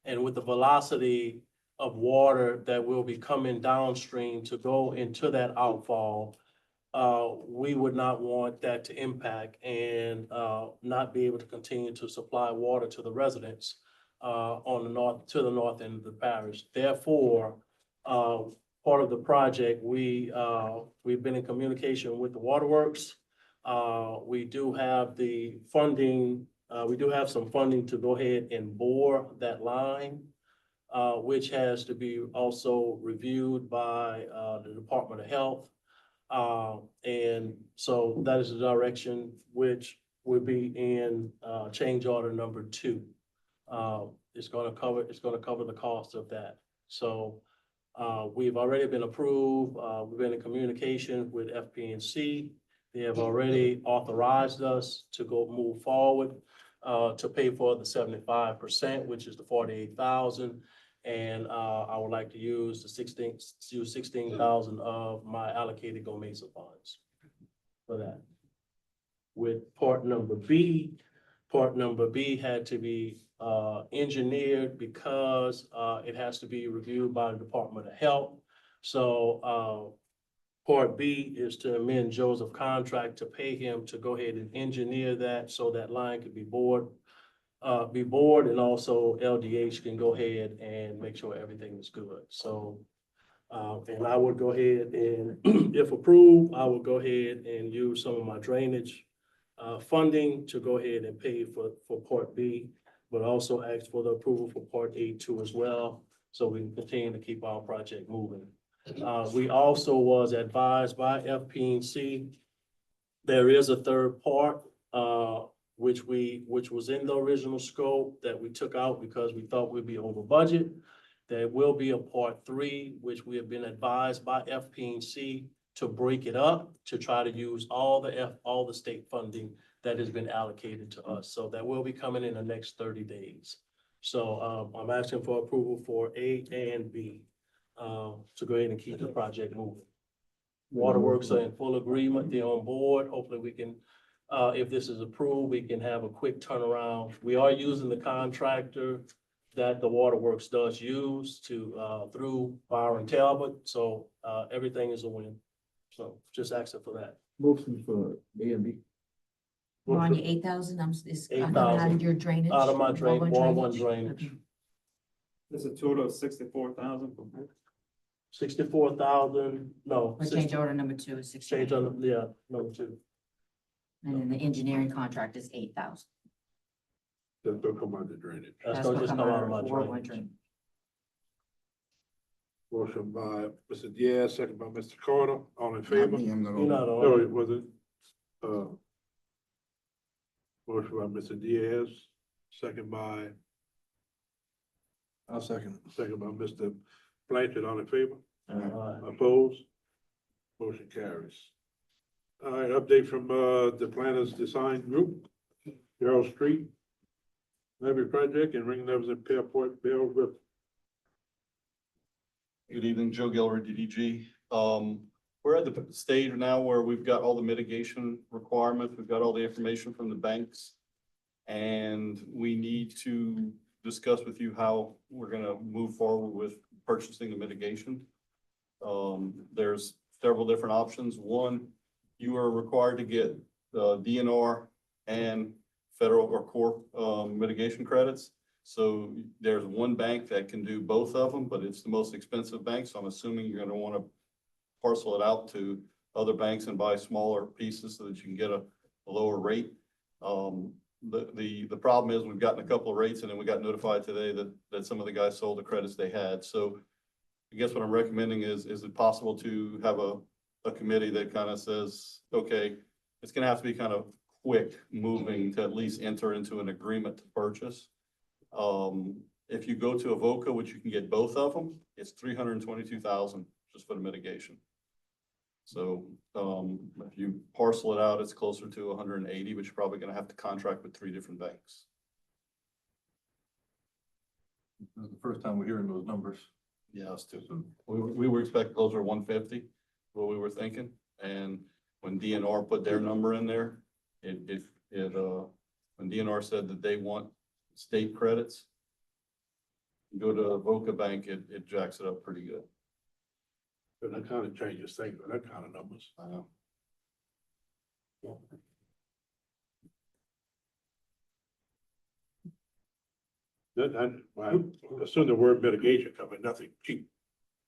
Speaker 10: And with the velocity of water that will be coming downstream to go into that outfall, we would not want that to impact and not be able to continue to supply water to the residents on the north end of the parish. Therefore, part of the project, we've been in communication with the waterworks. We do have the funding, we do have some funding to go ahead and bore that line, which has to be also reviewed by the Department of Health. And so that is the direction which would be in change order number 2. It's gonna cover the cost of that. So we've already been approved. We've been in communication with FP&C. They have already authorized us to go move forward to pay for the 75%, which is the 48,000. And I would like to use the 16,000 of my allocated Go Mesa funds for that. With part number B had to be engineered because it has to be reviewed by the Department of Health. So part B is to amend Joseph's contract to pay him to go ahead and engineer that so that line could be bored, and also LDH can go ahead and make sure everything is good. So, and I would go ahead and, if approved, I will go ahead and use some of my drainage funding to go ahead and pay for part B, but also ask for the approval for part A too as well, so we can continue to keep our project moving. We also was advised by FP&C, there is a third part, which was in the original scope that we took out because we thought we'd be over budget. There will be a part 3, which we have been advised by FP&C to break it up, to try to use all the state funding that has been allocated to us. So that will be coming in the next 30 days. So I'm asking for approval for A and B to go ahead and keep the project moving. Waterworks are in full agreement. They're on board. Hopefully we can, if this is approved, we can have a quick turnaround. We are using the contractor that the waterworks does use to, through Byron Talbot. So everything is a win. So just asking for that.
Speaker 9: Motion for A and B.
Speaker 7: On your 8,000, is coming out
Speaker 10: 8,000.
Speaker 7: of your drainage?
Speaker 10: Out of my Ward 1
Speaker 7: Okay.
Speaker 10: drainage.
Speaker 1: There's a total of 64,000 for both.
Speaker 10: 64,000, no.
Speaker 7: For change order number 2 is 60.
Speaker 10: Change on, yeah, number 2.
Speaker 7: And then the engineering contract is 8,000.
Speaker 6: That's gonna come out of the drainage.
Speaker 10: That's gonna just come out of my
Speaker 7: Ward 1
Speaker 10: drainage.
Speaker 7: drain.
Speaker 6: Motion by Mr. Diaz, second by Mr. Carter, all in
Speaker 8: Not
Speaker 6: favor?
Speaker 8: me, I'm not
Speaker 10: You're not
Speaker 8: on.
Speaker 6: No,
Speaker 10: on.
Speaker 6: it wasn't. Motion by Mr. Diaz, second by,
Speaker 4: I'll second.
Speaker 6: second by Mr. Blanchard, all in favor?
Speaker 10: Alright.
Speaker 6: Opposed? Motion carries. All right, update from, the planners design group, Gerald Street, levy project and ring levels in Pearport, Bell River.
Speaker 12: Good evening, Joe Gilroy, DDG. We're at the stage now where we've got all the mitigation requirements, we've got all the information from the banks. And we need to discuss with you how we're gonna move forward with purchasing the mitigation. There's several different options. One, you are required to get DNR and federal or core mitigation credits. So there's one bank that can do both of them, but it's the most expensive bank. So I'm assuming you're gonna wanna parcel it out to other banks and buy smaller pieces so that you can get a lower rate. The problem is we've gotten a couple of rates and then we got notified today that some of the guys sold the credits they had. So I guess what I'm recommending is it possible to have a committee that kind of says, okay, it's gonna have to be kind of quick moving to at least enter into an agreement to purchase. If you go to Avoca, which you can get both of them, it's $322,000 just for the mitigation. So, if you parcel it out, it's closer to 180, but you're probably gonna have to contract with 3 different banks.
Speaker 4: This is the first time we're hearing those numbers.
Speaker 12: Yeah, us too. We were expecting closer to 150, what we were thinking, and when DNR put their number in there, when DNR said that they want state credits, you go to Avoca Bank, it jacks it up pretty good.
Speaker 6: But that kind of changes things, but that kind of numbers.
Speaker 12: I know.
Speaker 6: I assume the word mitigation coming, nothing cheap.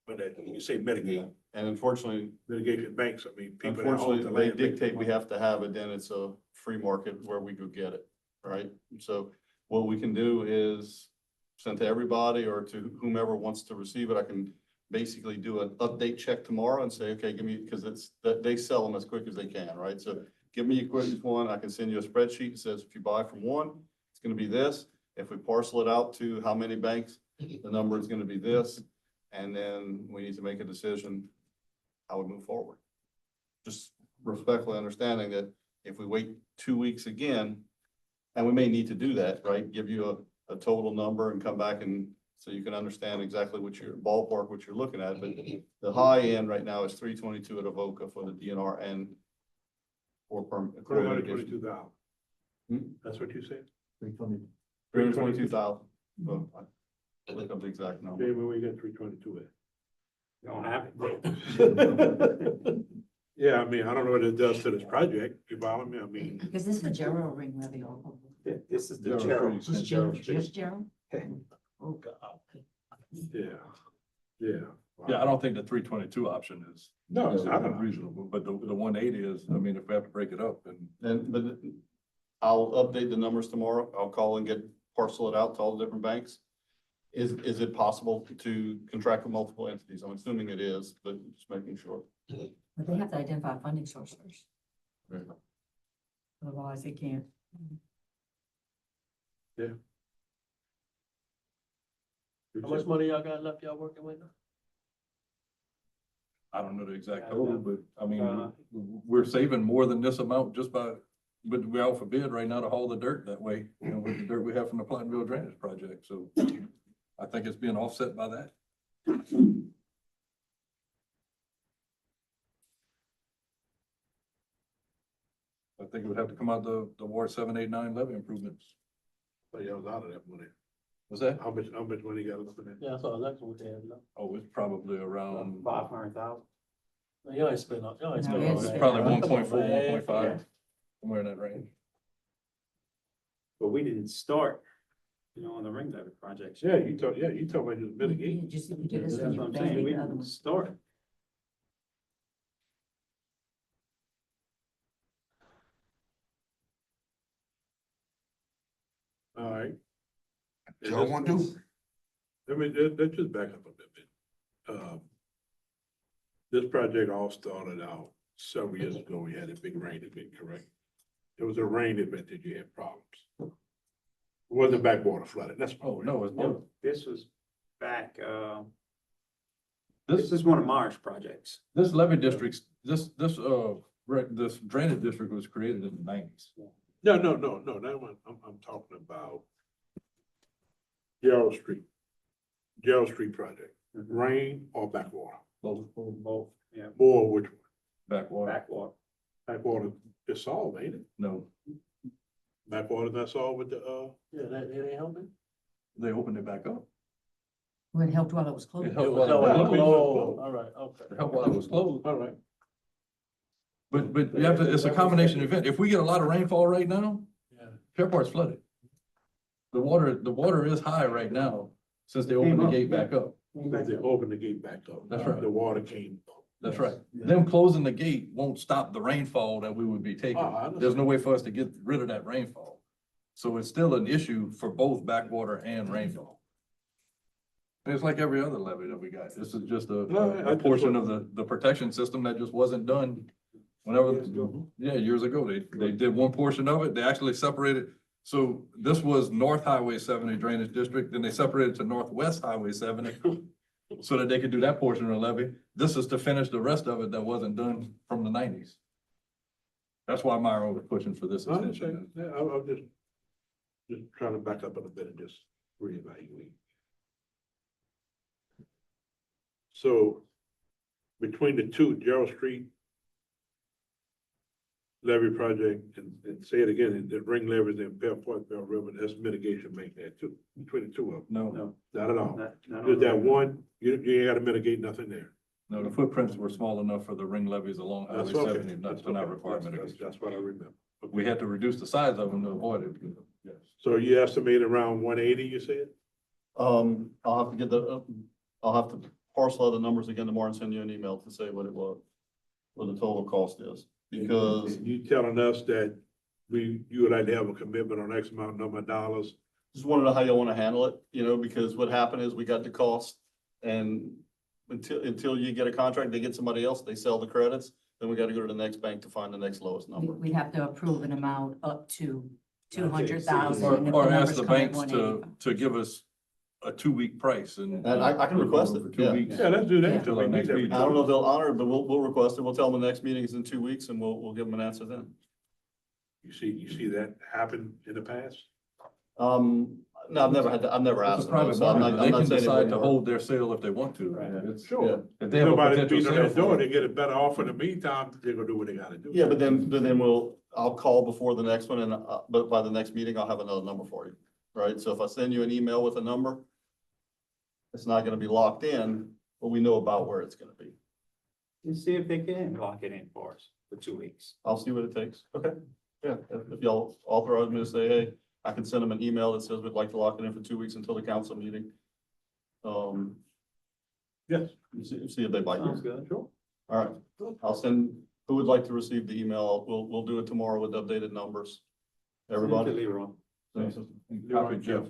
Speaker 6: When you say mitigate,
Speaker 12: And unfortunately,
Speaker 6: mitigation banks, I mean, people that hold
Speaker 12: unfortunately,
Speaker 6: the
Speaker 12: they
Speaker 6: land.
Speaker 12: dictate we have to have it, then it's a free market where we go get it, right? So what we can do is send to everybody or to whomever wants to receive it. I can basically do an update check tomorrow and say, okay, give me, because it's, that they sell them as quick as they can, right? So give me your quickest one. I can send you a spreadsheet that says if you buy from one, it's gonna be this. If we parcel it out to how many banks, the number is gonna be this. And then we need to make a decision how we move forward. Just respectfully understanding that if we wait 2 weeks again, and we may need to do that, right? Give you a total number and come back and so you can understand exactly what your ballpark, what you're looking at. But the high end right now is 322 at Avoca for the DNR and for permit.
Speaker 6: 322,000.
Speaker 12: Hmm?
Speaker 6: That's what you said?
Speaker 12: 322,000. Well, I look up the exact number.
Speaker 6: Okay, where we got 322 at?
Speaker 1: You don't have it.
Speaker 6: Yeah, I mean, I don't know what it does to this project, you follow me? I mean,
Speaker 7: Is this a general ring levy or?
Speaker 1: This is the
Speaker 6: Gerald
Speaker 1: Gerald.
Speaker 6: Street.
Speaker 7: Just Gerald, just Gerald? Oh, God.
Speaker 6: yeah, yeah.
Speaker 4: Yeah, I don't think the 322 option is.
Speaker 6: No, it's not.
Speaker 4: Unreasonable, but the 180 is, I mean, if we have to break it up and.
Speaker 12: But I'll update the numbers tomorrow. I'll call and parcel it out to all the different banks. Is it possible to contract with multiple entities? I'm assuming it is, but just making sure.
Speaker 7: But they have to identify a funding source first.
Speaker 12: Right.
Speaker 7: Otherwise, they can't.
Speaker 10: How much money y'all got left y'all working with?
Speaker 4: I don't know the exact total, but I mean, we're saving more than this amount just by, but we're out for bid right now to haul the dirt that way, you know, with the dirt we have from the Platteville Drainage Project, so I think it's being offset by that. I think it would have to come out the Ward 789 levy improvements.
Speaker 6: So you was out of that money.
Speaker 4: Was that?
Speaker 6: How much money you got left in that?
Speaker 10: Yeah, I saw election with them, no?
Speaker 4: Oh, it's probably around,
Speaker 1: 500,000.
Speaker 10: You ain't spend all, y'all ain't
Speaker 7: No,
Speaker 10: spend
Speaker 7: it's
Speaker 10: all
Speaker 4: it's
Speaker 10: that.
Speaker 4: probably
Speaker 10: Come on,
Speaker 4: 1.4,
Speaker 10: man.
Speaker 4: 1.5, somewhere in that range.
Speaker 1: But we didn't start, on the ring levy project.
Speaker 6: Yeah, you talk about just
Speaker 7: Yeah,
Speaker 6: mitigate.
Speaker 7: just if you do this
Speaker 1: That's
Speaker 7: one,
Speaker 1: what
Speaker 7: you
Speaker 1: I'm
Speaker 7: bang
Speaker 1: saying, we
Speaker 7: the other
Speaker 1: didn't
Speaker 7: one.
Speaker 1: start.
Speaker 6: All right.
Speaker 8: Y'all want to?
Speaker 6: Let's just back up a bit. this project all started out several years ago. We had a big rain event, correct? It was a rain event that you had problems. It wasn't backwater flooding, that's.
Speaker 4: Oh, no, it's
Speaker 1: No,
Speaker 4: not.
Speaker 1: this was back,
Speaker 4: This,
Speaker 1: this is one of Marsh projects.
Speaker 4: this levee districts, this drainage district was created in the nineties.
Speaker 6: No, that one, I'm talking about Gerald Street project, rain or backwater,
Speaker 4: Both
Speaker 1: Both, yeah,
Speaker 6: or which, one?
Speaker 4: backwater.
Speaker 1: backwater.
Speaker 6: Backwater is solved, ain't it?
Speaker 4: No,
Speaker 6: Backwater not solved with the,
Speaker 10: Yeah, that ain't helping.
Speaker 4: they opened it back up.
Speaker 7: Well, it helped while it was closed.
Speaker 4: It helped while
Speaker 10: Oh,
Speaker 4: it was closed.
Speaker 10: all right, okay.
Speaker 4: It helped while it was closed.
Speaker 6: all right.
Speaker 4: But you have to, it's a combination event. If we get a lot of rainfall right now,
Speaker 10: Yeah.
Speaker 4: Fairpark's flooded. The water is high right now since they opened the gate back up.
Speaker 6: But they opened the gate back up.
Speaker 4: That's right.
Speaker 6: The water came up.
Speaker 4: That's right. Them closing the gate won't stop the rainfall that we would be
Speaker 6: I
Speaker 4: taking.
Speaker 6: understand.
Speaker 4: There's no way for us to get rid of that rainfall. So it's still an issue for both backwater and rainfall. It's like every other levee that we got. This is just a portion of the protection system that just wasn't done whenever, yeah, years ago. They did one portion of it. They actually separated. So this was North Highway 70 Drainage District, then they separated to Northwest Highway 70 so that they could do that portion of the levee. This is to finish the rest of it that wasn't done from the nineties. That's why Myra was pushing for this
Speaker 6: I understand.
Speaker 4: extension.
Speaker 6: Yeah, I'm just trying to back up a little bit and just reevaluate. So between the two, Gerald Street levee project and say it again, and the ring levees in Bell Point, Bell River, that's mitigation make that too, between the two of them.
Speaker 4: No,
Speaker 6: Not at all.
Speaker 1: Not
Speaker 6: Just that
Speaker 1: on the-
Speaker 6: one, you ain't gotta mitigate nothing there.
Speaker 4: no, the footprints were small enough for the ring levees along Highway
Speaker 6: That's okay.
Speaker 4: 70, not
Speaker 6: That's
Speaker 4: to not
Speaker 6: okay.
Speaker 4: require
Speaker 6: That's
Speaker 4: mitigation.
Speaker 6: what I remember.
Speaker 4: We had to reduce the size of them to avoid it. Yes.
Speaker 6: So you estimate around 180, you said?
Speaker 12: I'll have to get I'll have to parcel out the numbers again tomorrow and send you an email to say what the total cost is. Because
Speaker 6: You telling us that you would like to have a commitment on X amount number of dollars?
Speaker 12: just want to know how you want to handle it, because what happened is we got the cost and until you get a contract, they get somebody else, they sell the credits, then we got to go to the next bank to find the next lowest number.
Speaker 7: We have to approve an amount up to 200,000.
Speaker 4: Or ask the banks to give us a 2-week price and.
Speaker 12: And I can request it,
Speaker 4: For 2
Speaker 12: yeah.
Speaker 4: weeks.
Speaker 6: Yeah, let's do that.
Speaker 4: Until our next meeting.
Speaker 12: I don't know if they'll honor it, but we'll request it. We'll tell them the next meeting is in 2 weeks and we'll give them an answer then.
Speaker 6: You see that happen in the past?
Speaker 12: No, I've never
Speaker 4: It's
Speaker 12: asked
Speaker 4: a
Speaker 12: them.
Speaker 4: private
Speaker 12: So I'm
Speaker 4: market.
Speaker 12: not-
Speaker 4: They
Speaker 12: I'm not
Speaker 4: can
Speaker 12: saying it
Speaker 4: decide
Speaker 12: wouldn't
Speaker 4: to
Speaker 12: work.
Speaker 4: hold their sale if they want to.
Speaker 1: Right.
Speaker 4: It's-
Speaker 6: Sure.
Speaker 4: If they have a
Speaker 6: Nobody
Speaker 4: potential
Speaker 6: beating on
Speaker 4: sale
Speaker 6: that door,
Speaker 4: for
Speaker 6: they
Speaker 4: it.
Speaker 6: get a better offer in the meantime, they're gonna do what they gotta do.
Speaker 12: Yeah, but then I'll call before the next one and, but by the next meeting, I'll have another number for you, right? So if I send you an email with a number, it's not gonna be locked in, but we know about where it's gonna be.
Speaker 1: You see if they can lock it in for us for 2 weeks.
Speaker 12: I'll see what it takes. Okay. Yeah, if y'all authorize me to say, hey, I can send them an email that says we'd like to lock it in for 2 weeks until the council meeting.
Speaker 6: Yes.
Speaker 12: See if they bite.
Speaker 1: Sounds good. Sure.
Speaker 12: All right, I'll send, who would like to receive the email? We'll do it tomorrow with updated numbers. Everybody?
Speaker 1: Leroy.
Speaker 4: Copy Jeff.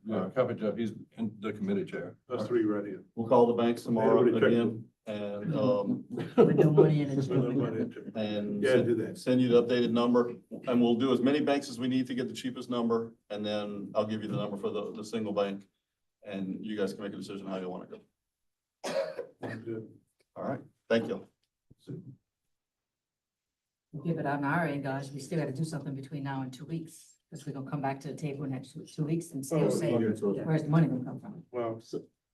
Speaker 4: Yeah, copy Jeff. He's in the committee chair.
Speaker 6: That's three right here.
Speaker 12: We'll call the banks tomorrow
Speaker 6: Everybody check
Speaker 12: again and,
Speaker 7: With no money in it.
Speaker 12: and
Speaker 6: Yeah, do that.
Speaker 12: send you the updated number. And we'll do as many banks as we need to get the cheapest number. And then I'll give you the number for the single bank. And you guys can make a decision how you want to go. All right, thank you.
Speaker 7: Give it on our end, guys. We still gotta do something between now and 2 weeks. Because we're gonna come back to the table next 2 weeks and still say, where's the money gonna come from?
Speaker 6: Well,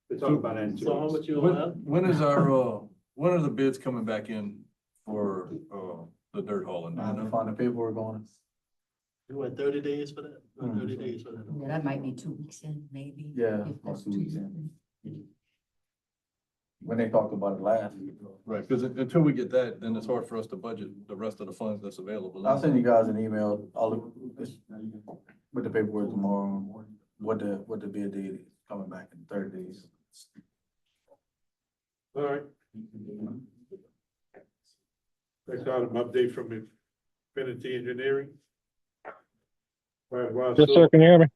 Speaker 1: We'll talk about that in 2
Speaker 10: So how
Speaker 1: weeks.
Speaker 10: much you gonna have?
Speaker 4: When are the bids coming back in for, the dirt hauling?
Speaker 3: I have to find the paperwork on it.
Speaker 10: You went 30 days for that? 30 days for that?
Speaker 7: Yeah, that might be 2 weeks in, maybe.
Speaker 3: Yeah,
Speaker 7: if that's
Speaker 3: about 2 weeks
Speaker 7: 2
Speaker 3: in. When they talked about it last.
Speaker 4: Right, because until we get that, then it's hard for us to budget the rest of the funds that's available.
Speaker 3: I'll send you guys an email, with the paperwork tomorrow, what the bid date is coming back in 30 days.
Speaker 6: all right. Next item, update from Infinity Engineering.
Speaker 13: Yes, sir, can you hear me?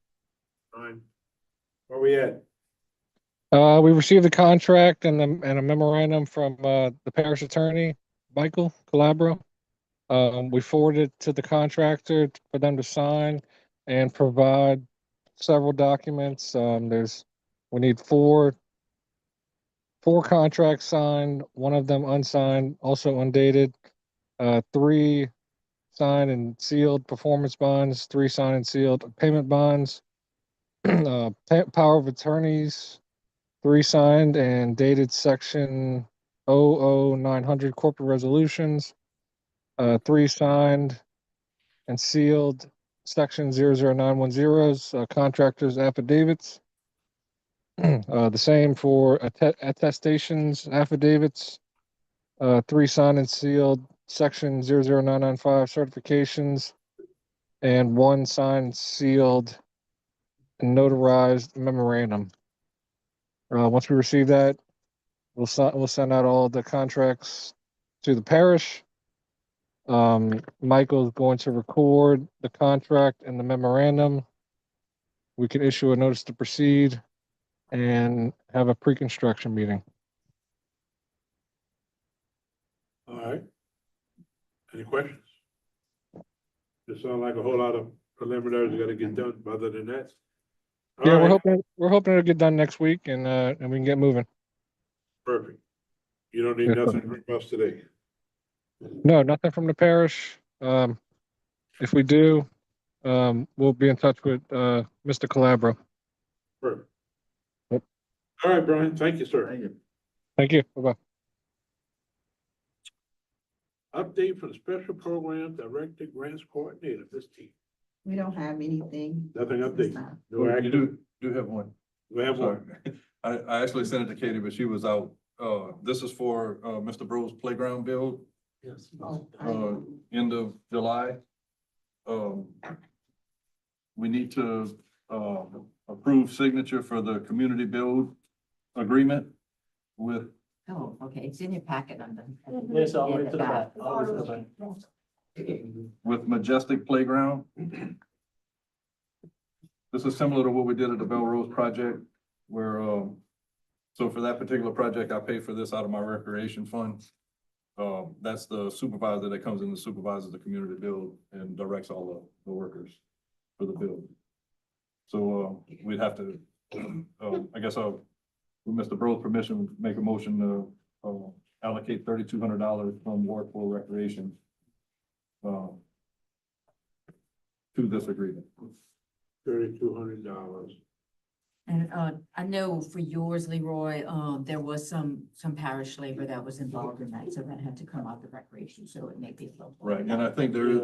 Speaker 6: Fine. Where we at?
Speaker 13: We received a contract and a memorandum from, the parish attorney, Michael Calabro. We forwarded it to the contractor for them to sign and provide several documents. We need four contracts signed, one of them unsigned, also undated. Three signed and sealed performance bonds, three signed and sealed payment bonds, power of attorneys, three signed and dated section 00900 corporate resolutions, three signed and sealed section 00910's contractors affidavits. The same for attestations affidavits, three signed and sealed section 00995 certifications, and one signed, sealed, and notarized memorandum. Once we receive that, we'll send out all the contracts to the parish. Michael's going to record the contract and the memorandum. We can issue a notice to proceed and have a pre-construction meeting.
Speaker 6: All right. Any questions? It sounds like a whole lot of preliminaries gotta get done, but other than that. all
Speaker 13: Yeah,
Speaker 6: right,
Speaker 13: we're hoping it'll get done next week and we can get moving.
Speaker 6: Perfect. You don't need
Speaker 13: Yes, sir.
Speaker 6: nothing from us today.
Speaker 13: No, nothing from the parish. If we do, we'll be in touch with, Mr. Calabro.
Speaker 6: Perfect.
Speaker 13: Yep.
Speaker 6: All right, Brian, thank you, sir.
Speaker 9: Thank you.
Speaker 13: Thank you. Bye-bye.
Speaker 6: Update from the Special Program Director Grants Coordinator, Ms. T.
Speaker 14: We don't have anything.
Speaker 6: Nothing
Speaker 14: at this
Speaker 6: update.
Speaker 14: time.
Speaker 6: No
Speaker 4: You
Speaker 6: action.
Speaker 4: do have one.
Speaker 6: We have
Speaker 4: Sorry.
Speaker 6: one.
Speaker 4: I actually sent it to Katie, but she was out. This is for, Mr. Bro's playground build,
Speaker 10: Yes.
Speaker 14: Oh,
Speaker 4: end of July. We need to, approve signature for the community build agreement with,
Speaker 7: Oh, okay, it's in your packet under.
Speaker 10: Yes, all the way
Speaker 7: Yeah,
Speaker 10: to the back. All the way to the back.
Speaker 4: with Majestic Playground. This is similar to what we did at the Bell Rose project, where, so for that particular project, I pay for this out of my recreation fund. That's the supervisor that comes in and supervises the community build and directs all the workers for the build. So, we'd have to, I guess I'll, with Mr. Bro's permission, make a motion to, allocate $3,200 from work for recreation, to this agreement.
Speaker 6: $3,200.
Speaker 7: And, I know for yours, Leroy, there was some parish labor that was involved in that, so that had to come out the recreation, so it may be a little.
Speaker 4: Right, and I think there is,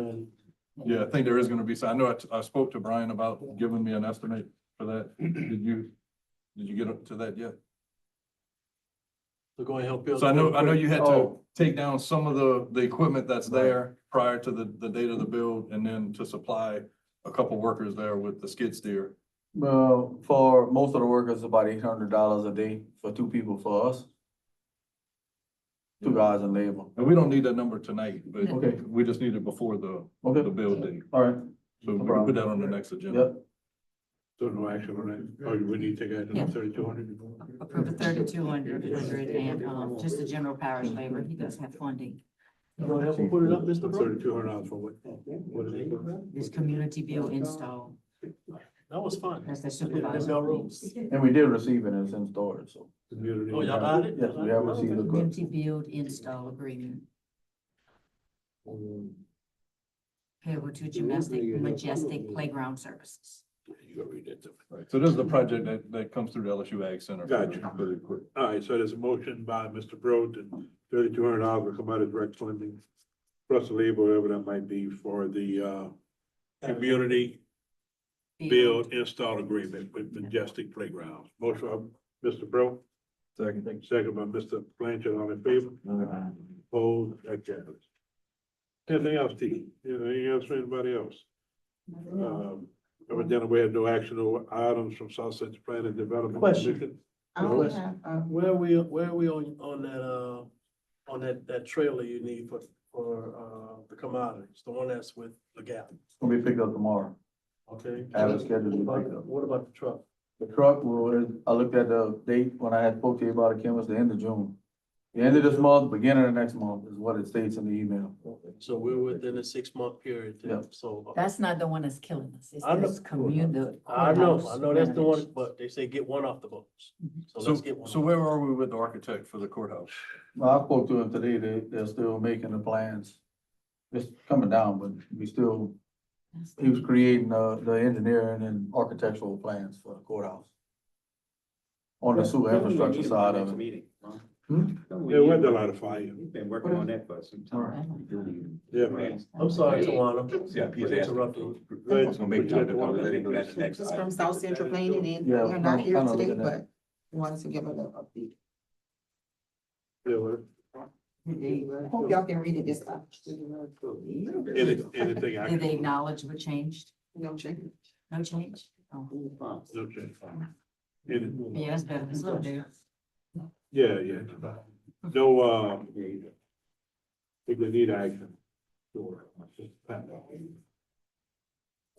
Speaker 4: yeah, I think there is gonna be, so I know I spoke to Brian about giving me an estimate for that. Did you get up to that yet?
Speaker 10: So go ahead and help build.
Speaker 4: So I know you had to
Speaker 3: Oh.
Speaker 4: take down some of the equipment that's there prior to the date of the build, and then to supply a couple workers there with the skid steer.
Speaker 3: Well, for most of the workers, about $800 a day for two people for us. Two guys in labor.
Speaker 4: And we don't need that number tonight, but
Speaker 3: Okay.
Speaker 4: we just need it before the
Speaker 3: Okay,
Speaker 4: build date.
Speaker 3: all right,
Speaker 4: So we can
Speaker 3: problem.
Speaker 4: put that on the next agenda.
Speaker 3: yep.
Speaker 6: So no action on that. Oh, you would need to take action
Speaker 7: Yeah.
Speaker 6: on 3,200?
Speaker 7: Approve the 3,200 and, just the general parish labor, he does have funding.
Speaker 10: You gonna help him put it up, Mr. Bro?
Speaker 6: $3,200 for what? What is it?
Speaker 7: This community build install,
Speaker 10: That was fun.
Speaker 7: that's the
Speaker 10: In
Speaker 7: supervisor.
Speaker 10: Melrose.
Speaker 3: And we did receive it and it's in storage, so.
Speaker 6: Community.
Speaker 10: Oh, y'all got it?
Speaker 3: Yes, we have received the goods.
Speaker 7: Community build install agreement payable to Majestic Playground Services.
Speaker 6: You gotta read that to me.
Speaker 4: Right, so this is the project that comes through the LSU Ag Center.
Speaker 6: Gotcha.
Speaker 4: Really quick.
Speaker 6: All right, so there's a motion by Mr. Broad that $3,200 will come out of direct funding. Plus the labor, whatever that might be for the, community build install agreement with Majestic Playgrounds. Motion by Mr. Bro,
Speaker 4: Second.
Speaker 6: second by Mr. Blanchard, all in favor? Opposed, that carries. Anything else, T? Anything else for anybody else? Evidently, we had no action over items from South Central Planning and Development
Speaker 10: Question.
Speaker 6: Commission.
Speaker 14: I don't have,
Speaker 10: Where are we on that trailer you need for the commodities, the one that's with the gap?
Speaker 3: It's gonna be picked up tomorrow.
Speaker 10: Okay.
Speaker 3: I have it scheduled to be
Speaker 10: What
Speaker 3: picked
Speaker 10: about-
Speaker 3: up.
Speaker 10: What about the truck?
Speaker 3: The truck will, I looked at the date when I had spoke to you about it, Kim, was the end of June. The end of this month, beginning of next month is what it states in the email.
Speaker 10: So we're within a 6-month period, then,
Speaker 3: Yeah.
Speaker 10: so.
Speaker 7: That's not the one that's killing us. It's
Speaker 10: I know.
Speaker 7: this community.
Speaker 10: I know that's the one, but they say get one off the books. So let's get one.
Speaker 4: So where are we with the architect for the courthouse?
Speaker 3: Well, I spoke to him today, they're still making the plans. It's coming down, but he was creating, the engineering and architectural plans for the courthouse. On the sewer infrastructure side of it.
Speaker 1: Meeting.
Speaker 6: There wasn't a lot of fire.
Speaker 1: We've been working on that for some time.
Speaker 6: Yeah, man.
Speaker 10: I'm sorry, Tawana.
Speaker 6: Yeah,
Speaker 10: for interrupting.
Speaker 6: It's gonna make time
Speaker 14: This is from South Central Planning, and
Speaker 3: Yeah,
Speaker 14: they're not here
Speaker 3: kinda
Speaker 14: today,
Speaker 3: looking at-
Speaker 14: but we wanted to give a little update. Hope y'all can read it this time.
Speaker 6: Anything I
Speaker 7: Did they acknowledge what changed?
Speaker 14: No change.
Speaker 7: No change? Oh,
Speaker 6: No change. Any-
Speaker 7: yeah, that's better. It's a little there.
Speaker 6: Yeah, yeah. No, if they need action. Sure.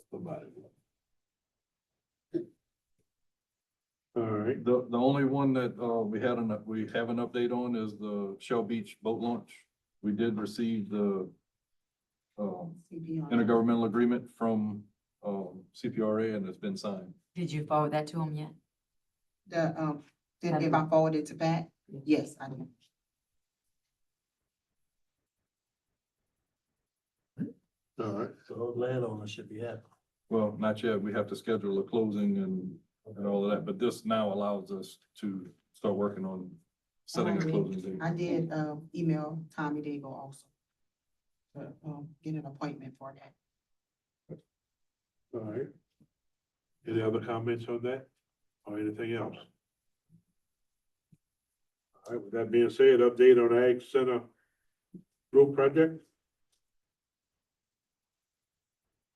Speaker 6: Somebody. All right,
Speaker 4: The only one that, we have an update on is the Shell Beach boat launch. We did receive the, intergovernmental agreement from, CPRA and it's been signed.
Speaker 7: Did you forward that to them yet?
Speaker 14: If I forward it to Pat, yes, I do.
Speaker 6: all right.
Speaker 10: So those landowners should be happy.
Speaker 4: Well, not yet. We have to schedule a closing and all of that, but this now allows us to start working on setting a closing date.
Speaker 14: I did, email Tommy Dago also. To, get an appointment for that.
Speaker 6: All right. Any other comments on that or anything else? All right, with that being said, update on Ag Center roof project?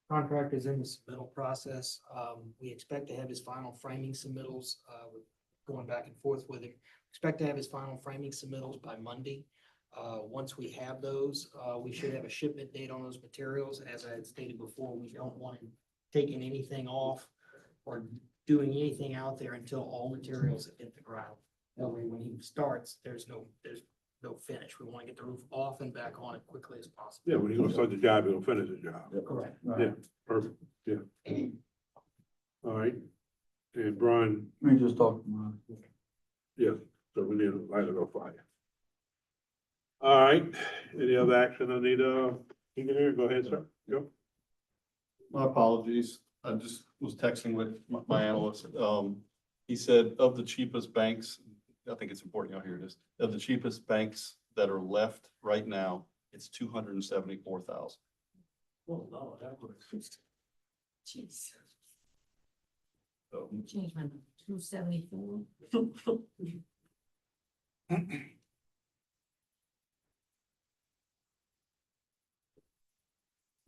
Speaker 2: Contract is in the submittal process. We expect to have his final framing submittals, we're going back and forth with him. Expect to have his final framing submittals by Monday. Once we have those, we should have a shipment date on those materials. As I had stated before, we don't want him taking anything off or doing anything out there until all materials have hit the ground. That way, when he starts, there's no finish. We want to get the roof off and back on as quickly as possible.
Speaker 6: Yeah, when you're gonna start the job, you're gonna finish the job.
Speaker 2: Correct.
Speaker 6: Yeah, perfect, yeah. All right. And Brian,
Speaker 3: We just talked,
Speaker 6: yeah, so we need to light it on fire. All right, any other action I need, engineer, go ahead, sir. Go.
Speaker 12: My apologies. I just was texting with my analyst. He said of the cheapest banks, I think it's important y'all hear this, of the cheapest banks that are left right now, it's 274,000.
Speaker 10: Oh, no, that was.
Speaker 7: Jeez.
Speaker 12: So
Speaker 7: Change my 274.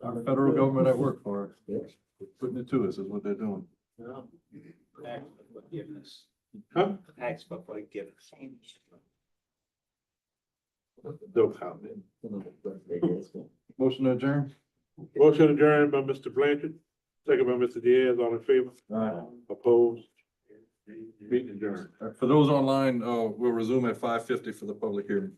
Speaker 4: Our federal government I work for, putting it to us is what they're doing.
Speaker 1: Ask for forgiveness.
Speaker 6: Huh?
Speaker 1: Ask for forgiveness.
Speaker 6: No comment.
Speaker 4: Motion to adjourn?
Speaker 6: Motion adjourned by Mr. Blanchard, second by Mr. Diaz, all in favor? Opposed? Meeting adjourned.
Speaker 4: For those online, we'll resume at 5:50 for the public hearing.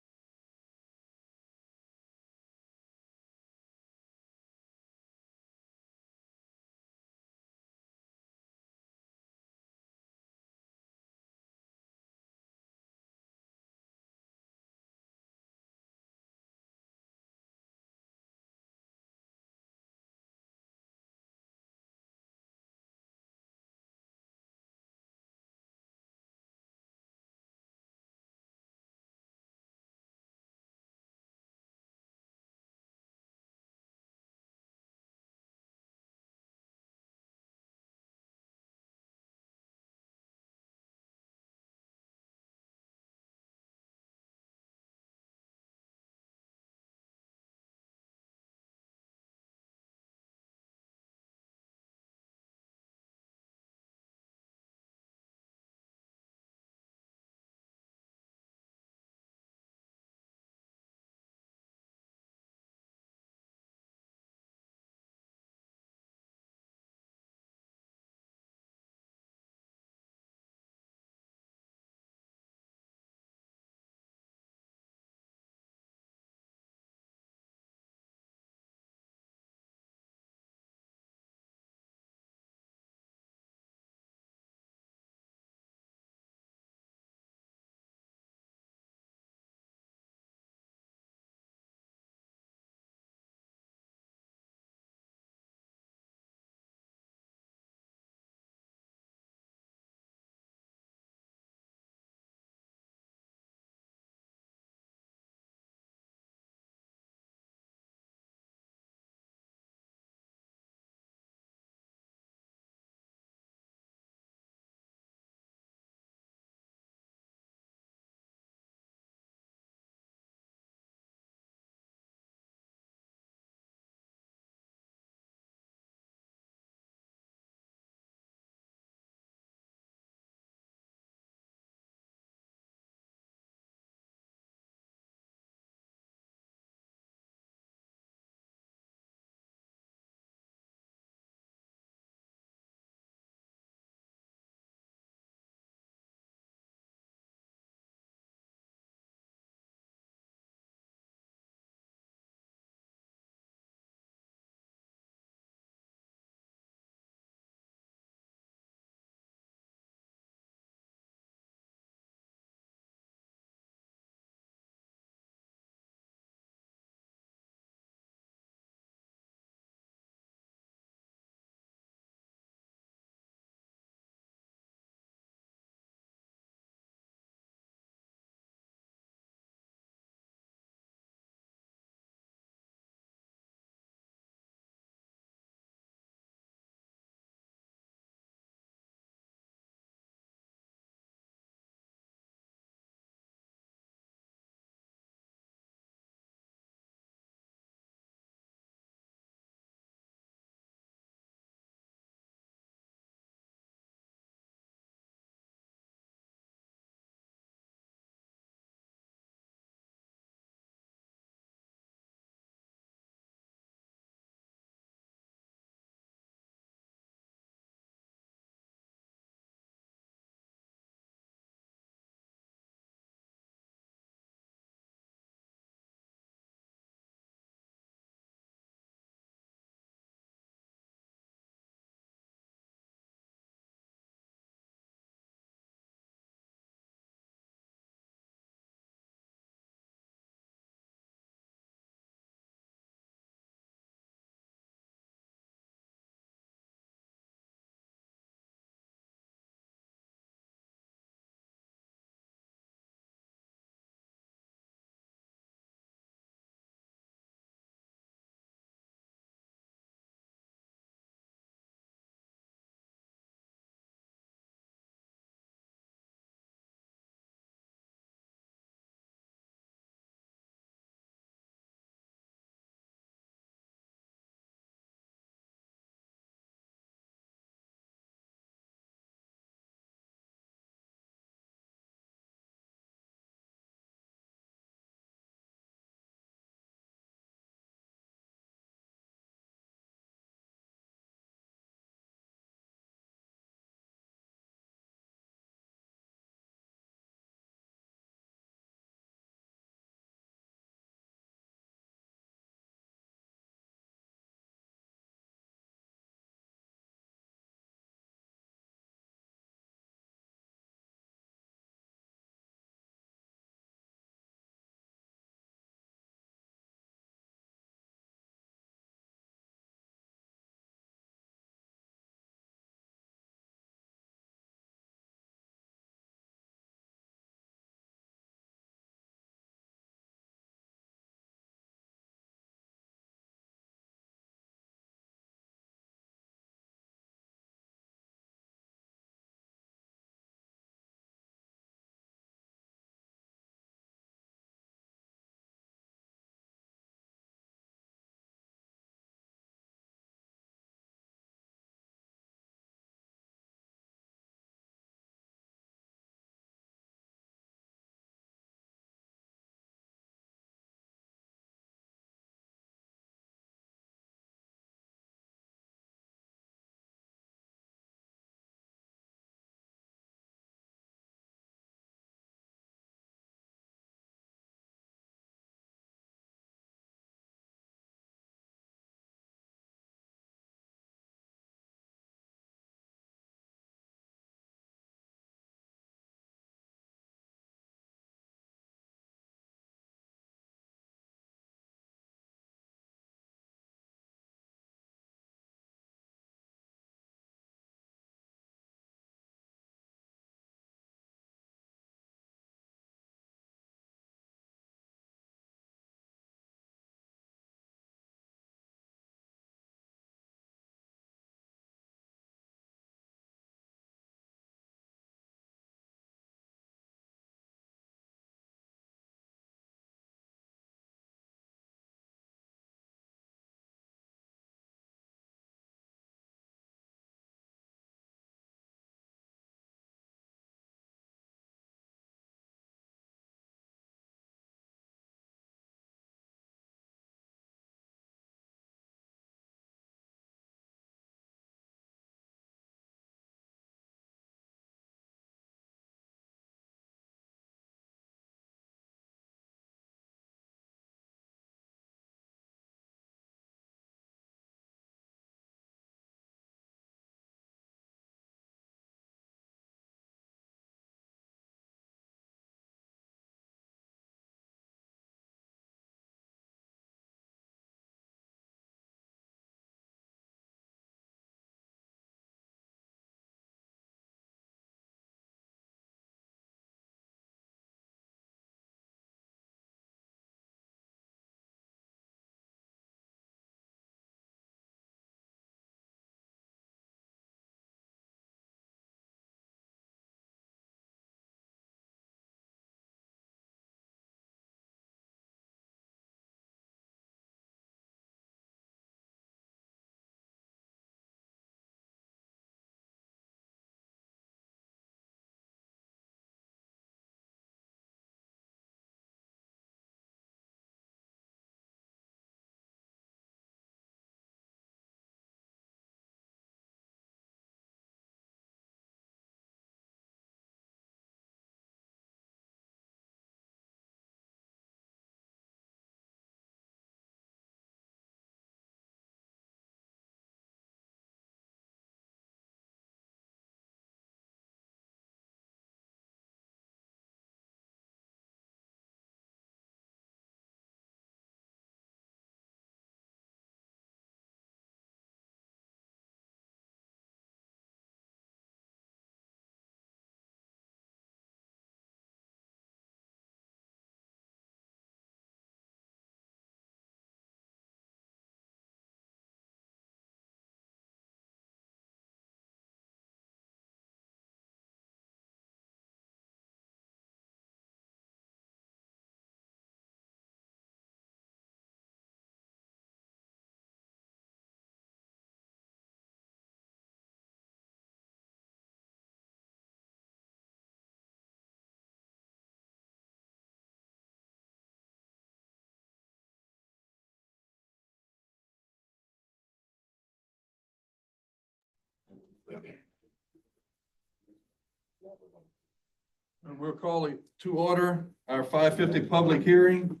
Speaker 4: And we'll call it to order our 5:50 public hearing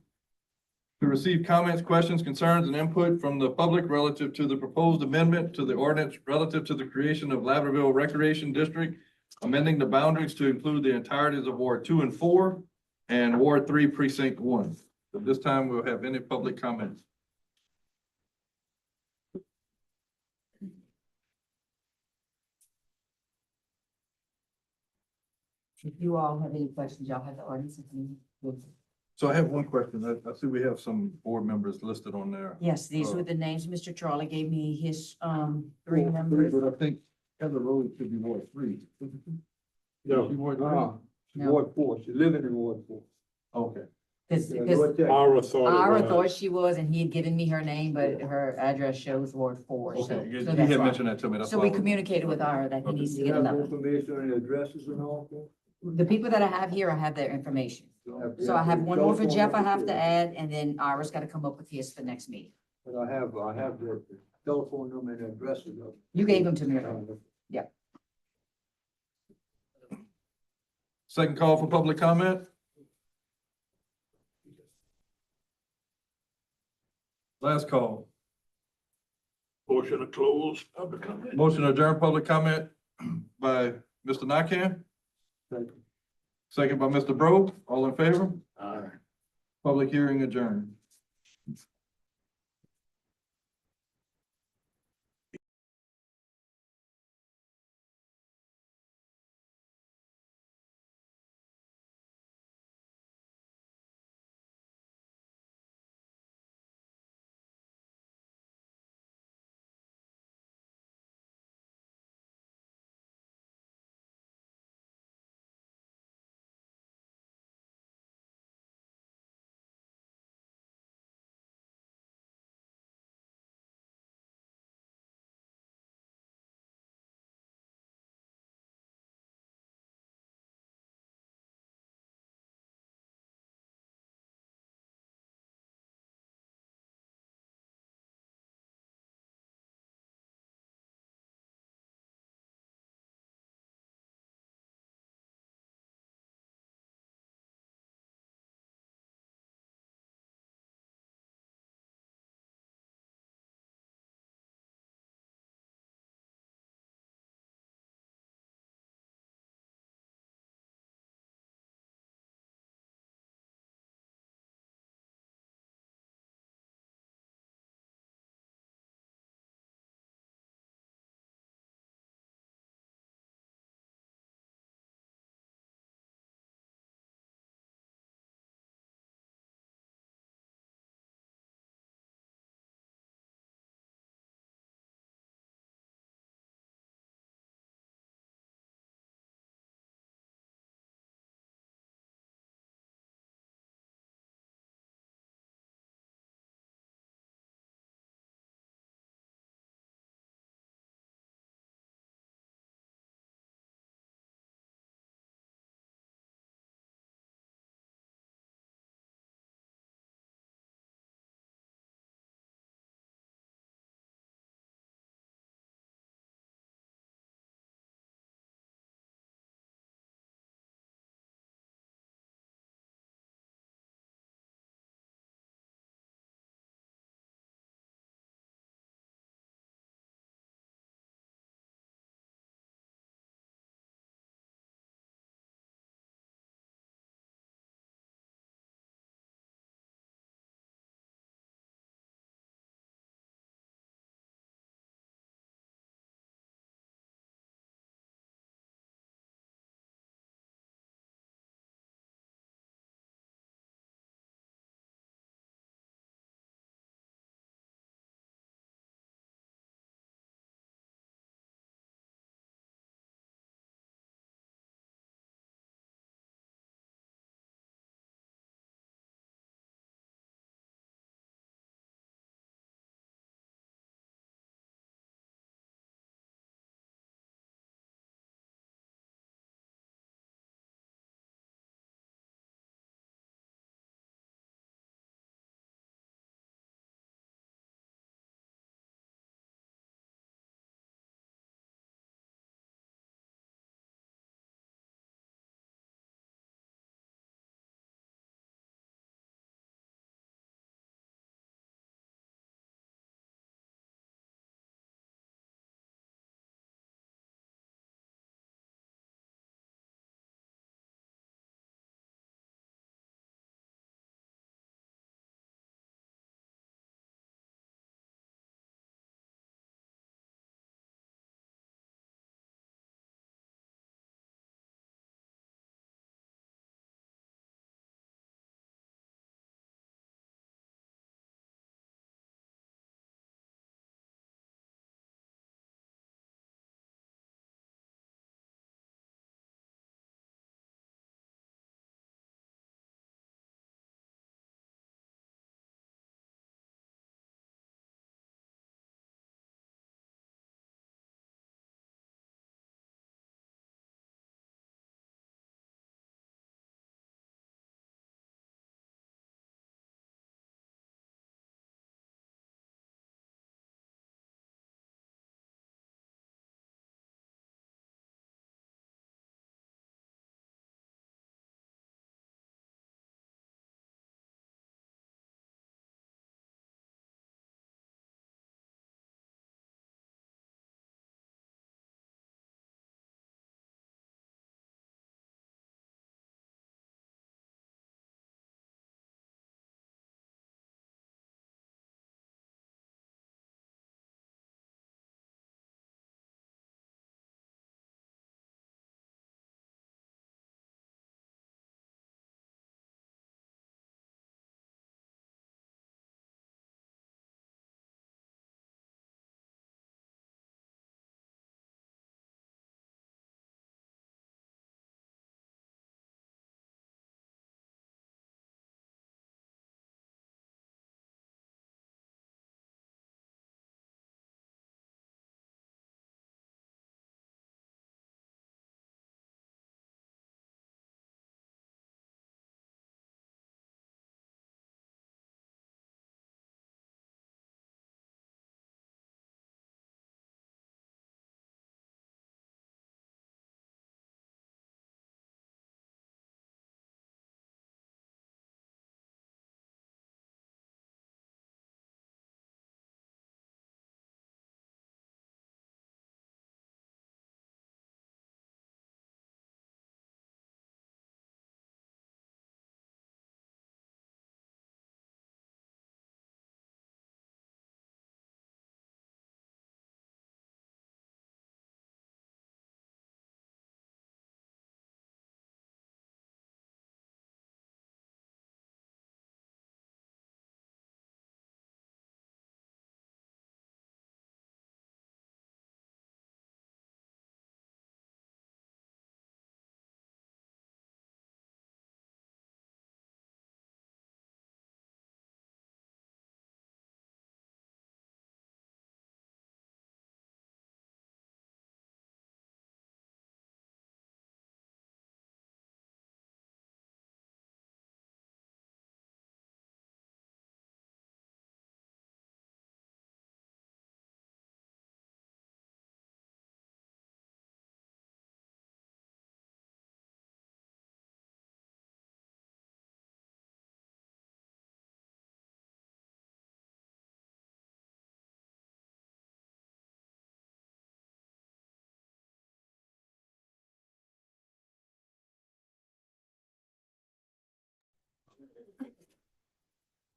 Speaker 4: to receive comments, questions, concerns, and input from the public relative to the proposed amendment to the ordinance relative to the creation of Lathrop Recreation District, amending the boundaries to include the entireties of Ward 2 and 4 and Ward 3 Precinct 1. At this time, we'll have any public comments.
Speaker 7: If you all have any questions, y'all have the ordinance.
Speaker 4: So I have one question. I see we have some board members listed on there.
Speaker 7: Yes, these were the names. Mr. Charlie gave me his, three members.
Speaker 4: But I think Heather Rose should be Ward 3.
Speaker 5: No,
Speaker 4: She Ward 3?
Speaker 5: no, Ward 4, she's living in Ward 4.
Speaker 4: Okay.
Speaker 7: Because
Speaker 6: Ira thought
Speaker 7: Ira
Speaker 6: it
Speaker 7: thought
Speaker 6: was.
Speaker 7: she was, and he had given me her name, but her address shows Ward 4. So
Speaker 4: Okay, you
Speaker 7: so
Speaker 4: you
Speaker 7: that's
Speaker 4: had
Speaker 7: why.
Speaker 4: mentioned that to me. That's
Speaker 7: So
Speaker 4: why
Speaker 7: we
Speaker 4: I was-
Speaker 7: communicated with Ira that he needs to
Speaker 5: You
Speaker 7: get
Speaker 5: have
Speaker 7: another.
Speaker 5: information on the addresses and all?
Speaker 7: The people that I have here, I have their information. So I have one more for Jeff I have to add, and then Ira's gotta come up with his for next meeting.
Speaker 5: But I have the telephone number and addresses of.
Speaker 7: You gave them to me already.
Speaker 4: Second call for public comment. Last call.
Speaker 6: Motion to close public comment.
Speaker 4: Motion to adjourn public comment by Mr. Nakam. Second by Mr. Bro. All in favor? Public hearing adjourned.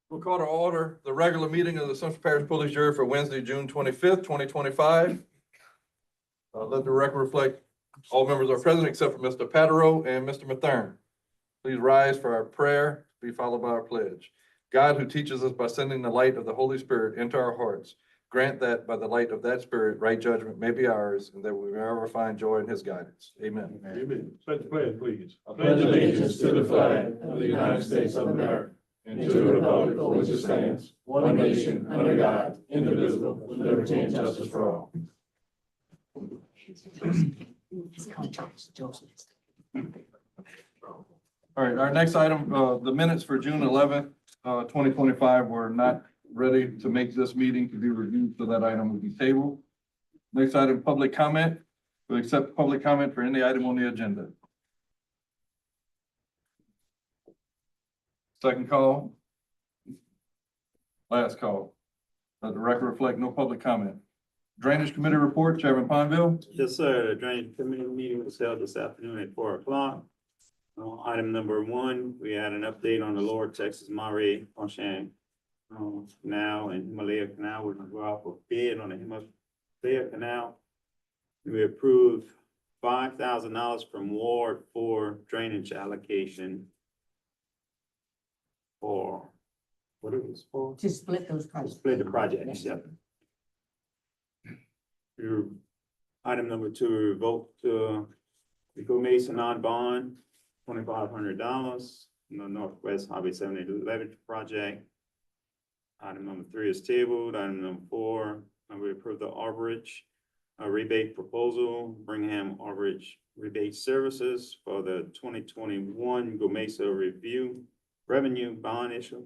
Speaker 4: We'll call to order the regular meeting of the Central Parish Police Jury for Wednesday, June 25th, 2025. Let the record reflect all members are present except for Mr. Patero and Mr. Mathern. Please rise for our prayer, be followed by our pledge. God, who teaches us by sending the light of the Holy Spirit into our hearts, grant that by the light of that Spirit, right judgment may be ours, and that we may ever find joy in his guidance. Amen.
Speaker 6: Amen. Say the pledge, please.
Speaker 4: I pledge allegiance to the flag of the United States of America and to the republic for which it stands, one nation, under God, indivisible, with liberty and justice for all. All right, our next item, the minutes for June 11th, 2025 were not ready to make this meeting to be reviewed, so that item will be tabled. Next item, public comment. We accept public comment for any item on the agenda. Second call. Last call. Let the record reflect no public comment. Drainage Committee report, Chairman Ponville.
Speaker 1: Yes, sir. The Drainage Committee meeting was held this afternoon at 4 o'clock. Item number 1, we had an update on the Lower Texas Monterey Ponchan Canal and Himalaya Canal. We're gonna go out for bid on the Himalaya Canal. We approved $5,000 from Ward for drainage allocation for, what it was for?
Speaker 7: To split those projects.
Speaker 1: Split the projects, yep. Item number 2, revoke Rico Mason on bond, $2,500 in the Northwest Highway 711 project. Item number 3 is tabled. Item number 4, we approve the Arborage rebate proposal, Brigham Arborage rebate services for the 2021 Gomesa review revenue bond issue.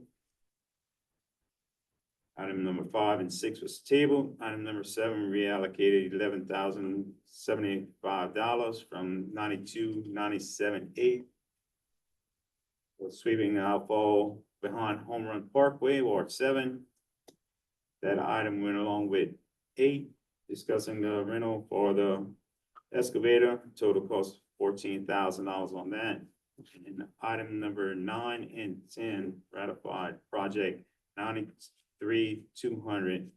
Speaker 1: Item number 5 and 6 was tabled. Item number 7 reallocated $11,075 from 92,978 for sweeping the outfall behind Home Run Parkway, Ward 7. That item went along with 8, discussing the rental for the excavator. Total cost $14,000 on that. And item number 9 and 10 ratified project 93,200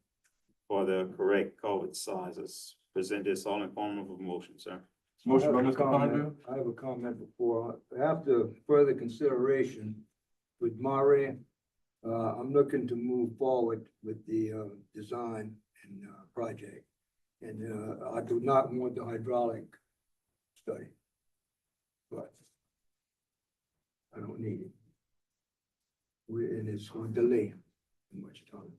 Speaker 1: for the correct culvert sizes. Present this all in form of a motion, sir.
Speaker 4: Motion by
Speaker 5: I have a
Speaker 4: Mr.
Speaker 5: comment.
Speaker 4: Ponville.
Speaker 5: I have a comment before. After further consideration with Mare, I'm looking to move forward with the design and project. And I do not want the hydraulic study. But I don't need it. And it's going to delay too much time.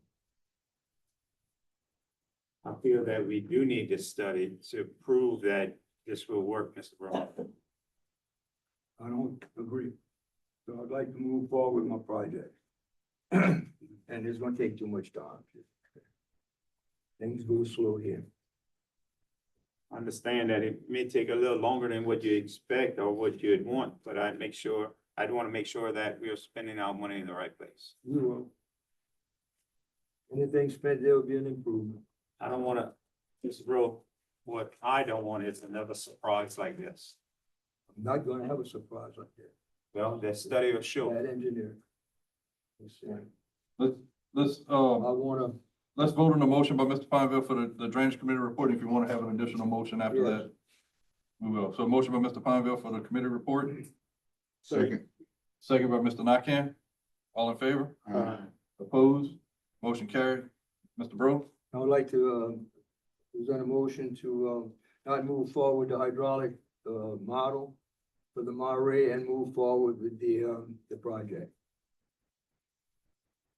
Speaker 1: I feel that we do need this study to prove that this will work, Mr. Brown.
Speaker 5: I don't agree. So I'd like to move forward with my project. And it's gonna take too much time. Things go slow here.
Speaker 1: I understand that it may take a little longer than what you expect or what you'd want, but I'd want to make sure that we're spending our money in the right place.
Speaker 5: We will. Anything spent there will be an improvement.
Speaker 1: I don't want to, Mr. Bro, what I don't want is another surprise like this.
Speaker 5: I'm not gonna have a surprise like that.
Speaker 1: Well, that study will show.
Speaker 5: Bad engineer.
Speaker 4: Let's
Speaker 5: I wanna,
Speaker 4: let's vote on the motion by Mr. Ponville for the Drainage Committee report. If you want to have an additional motion after
Speaker 5: Yes.
Speaker 4: that, we will. So motion by Mr. Ponville for the committee report,
Speaker 8: Second.
Speaker 4: second by Mr. Nakam. All in favor? Opposed? Motion carried. Mr. Bro?
Speaker 5: I would like to, present a motion to, not move forward the hydraulic, model for the Mare and move forward with the project.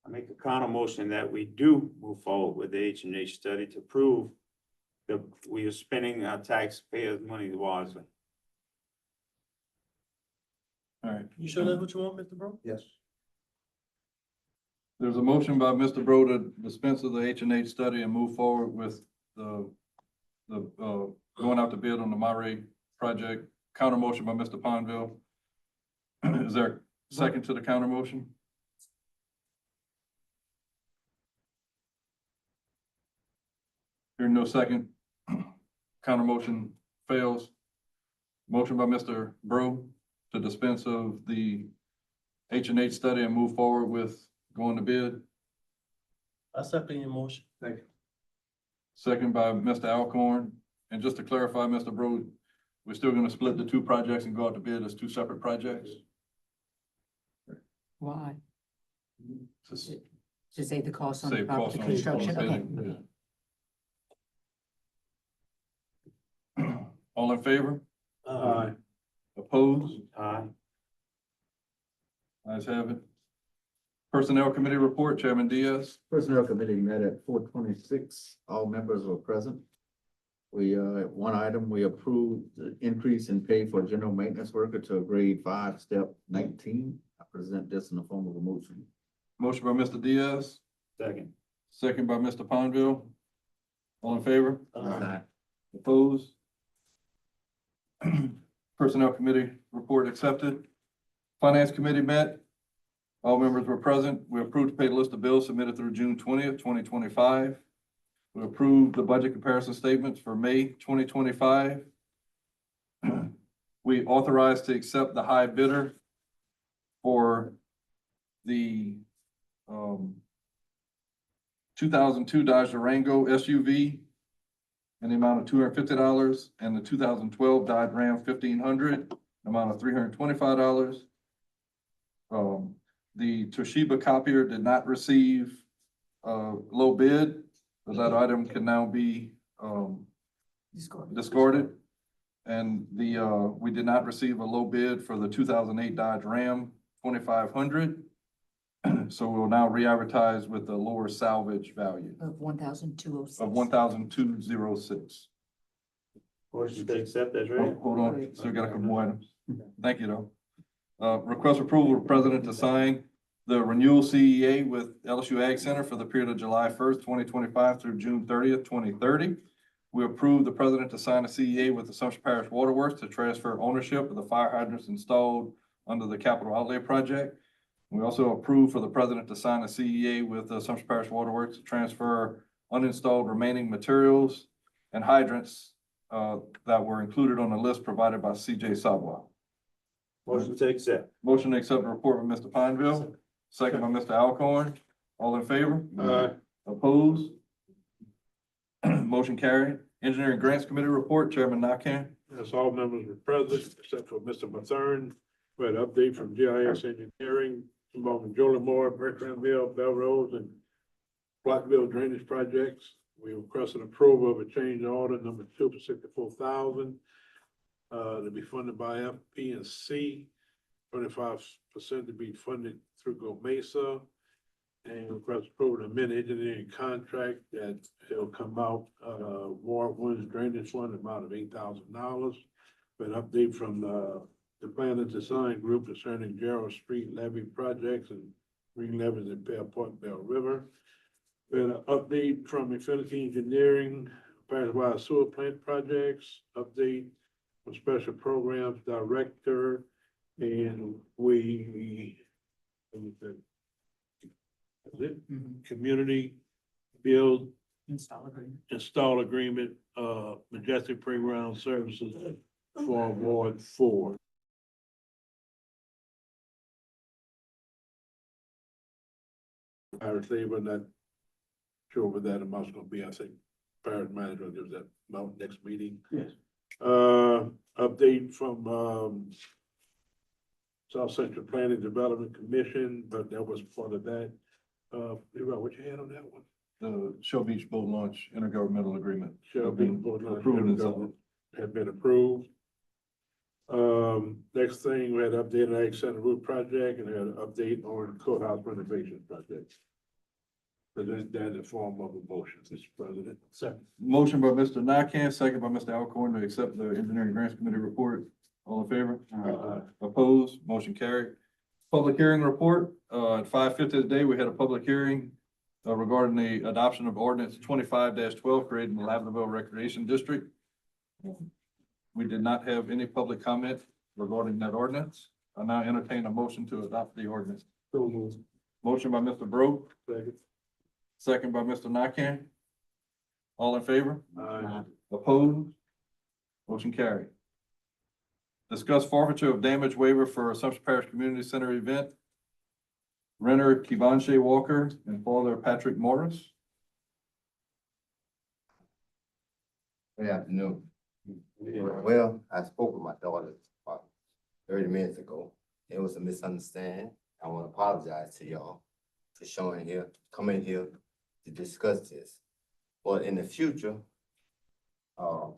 Speaker 1: I make a counter motion that we do move forward with the H&H study to prove that we are spending our taxpayers' money wisely.
Speaker 4: All right.
Speaker 10: You sure that's what you want, Mr. Bro?
Speaker 5: Yes.
Speaker 4: There's a motion by Mr. Bro to dispense of the H&H study and move forward with the going out to bid on the Mare project. Counter motion by Mr. Ponville. Is there a second to the counter motion? Hearing no second, counter motion fails. Motion by Mr. Bro to dispense of the H&H study and move forward with going to bid.
Speaker 10: I second your motion.
Speaker 6: Thank you.
Speaker 4: Second by Mr. Alcorn. And just to clarify, Mr. Bro, we're still gonna split the two projects and go out to bid as two separate projects?
Speaker 7: Why?
Speaker 4: Just
Speaker 7: To save the cost on
Speaker 4: save
Speaker 7: the
Speaker 4: costs
Speaker 7: construction, okay.
Speaker 4: All in favor?
Speaker 6: Aye.
Speaker 4: Opposed?
Speaker 1: Aye.
Speaker 4: Ayes have it. Personnel Committee report, Chairman Diaz.
Speaker 9: Personnel Committee met at 4:26. All members were present. We, one item, we approved the increase in pay for general maintenance worker to a grade 5, step 19. I present this in the form of a motion.
Speaker 4: Motion by Mr. Diaz,
Speaker 1: Second.
Speaker 4: second by Mr. Ponville. All in favor?
Speaker 9: Aye.
Speaker 4: Opposed? Personnel Committee report accepted. Finance Committee met. All members were present. We approved to pay the list of bills submitted through June 20th, 2025. We approved the budget comparison statements for May 2025. We authorized to accept the high bidder for the 2002 Dodge Durango SUV in the amount of $250, and the 2012 Dodge Ram 1500, amount of $325. The Toshiba copier did not receive low bid, so that item can now be discarded. And we did not receive a low bid for the 2008 Dodge Ram 2500. So we'll now re-advertise with the lower salvage value
Speaker 7: Of 1,206.
Speaker 4: of 1,206.
Speaker 1: Motion to accept as read.
Speaker 4: Hold on, still got a couple more items. Thank you, though. Request approval of president to sign the renewal CEA with LSU Ag Center for the period of July 1st, 2025 through June 30th, 2030. We approve the president to sign a CEA with Assumption Parish Waterworks to transfer ownership of the fire hydrants installed under the capital outlay project. We also approve for the president to sign a CEA with Assumption Parish Waterworks to transfer uninstalled remaining materials and hydrants that were included on the list provided by CJ Sabwa.
Speaker 1: Motion to accept.
Speaker 4: Motion to accept the report by Mr. Pineville, second by Mr. Alcorn. All in favor?
Speaker 6: Aye.
Speaker 4: Opposed? Motion carried. Engineering Grants Committee report, Chairman Nakam.
Speaker 6: Yes, all members were present, except for Mr. Mathern. We had an update from GIS Engineering involving Jolimore, Bertrandville, Belrose, and Blackville drainage projects. We requested approval of a change order number 2 for $64,000 to be funded by FP&C, 25% to be funded through Go Mesa, and request approval of amend engineering contract that it'll come out, Ward One's drainage fund, amount of $8,000. An update from the plan and design group concerning Gerald Street levee projects and green levees in Bellport, Bell River. We had an update from Infinity Engineering, Parish-wide sewer plant projects, update from Special Programs Director, and community build install agreement, Majestic Playground Services for Ward 4. Parish labor, not sure what that amount's gonna be. I think Parish manager will give that amount next meeting.
Speaker 1: Yes.
Speaker 6: Update from South Central Planning Development Commission, but that was part of that. Leroy, what you had on that one?
Speaker 4: The Shell Beach Boat Launch Intergovernmental Agreement.
Speaker 6: Shelby had been approved. Next thing, we had updated Ag Center Route Project, and we had an update on courthouse renovation project. So that in the form of a motion, Mr. President.
Speaker 1: Second.
Speaker 4: Motion by Mr. Nakam, second by Mr. Alcorn to accept the Engineering Grants Committee report. All in favor? Opposed? Motion carried. Public hearing report, at 5:50 today, we had a public hearing regarding the adoption of ordinance 25-12, creating the Lavendale Recreation District. We did not have any public comment regarding that ordinance. I now entertain a motion to adopt the ordinance.
Speaker 6: So moved.
Speaker 4: Motion by Mr. Broke,
Speaker 6: Second.
Speaker 4: second by Mr. Nakam. All in favor?
Speaker 6: Aye.
Speaker 4: Opposed? Motion carried. Discuss forfeiture of damage waiver for Assumption Parish Community Center event renter Kivanshe Walker and father Patrick Morris.
Speaker 15: Good afternoon. Well, I spoke with my daughter about 30 minutes ago. It was a misunderstanding. I want to apologize to y'all for coming here to discuss this. But in the future,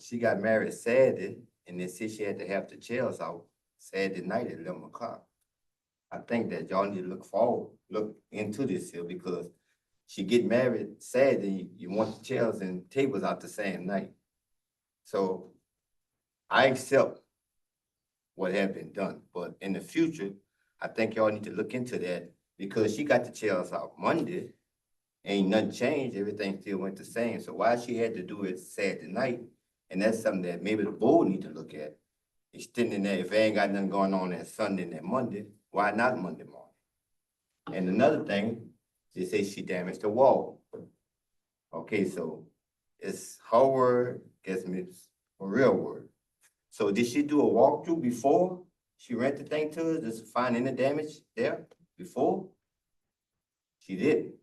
Speaker 15: she got married Saturday, and they said she had to have the chairs out Saturday night at 11 o'clock. I think that y'all need to look into this here, because she get married Saturday, you want the chairs and tables out the same night. So I accept what had been done, but in the future, I think y'all need to look into that, because she got the chairs out Monday. Ain't nothing changed, everything still went the same. So why she had to do it Saturday night? And that's something that maybe the board need to look at. Extending that, if they ain't got nothing going on that Sunday and that Monday, why not Monday morning? And another thing, they say she damaged the wall. Okay, so it's her word, guess me, it's a real word. So did she do a walkthrough before she rent the thing to us, just to find any damage there before? She didn't.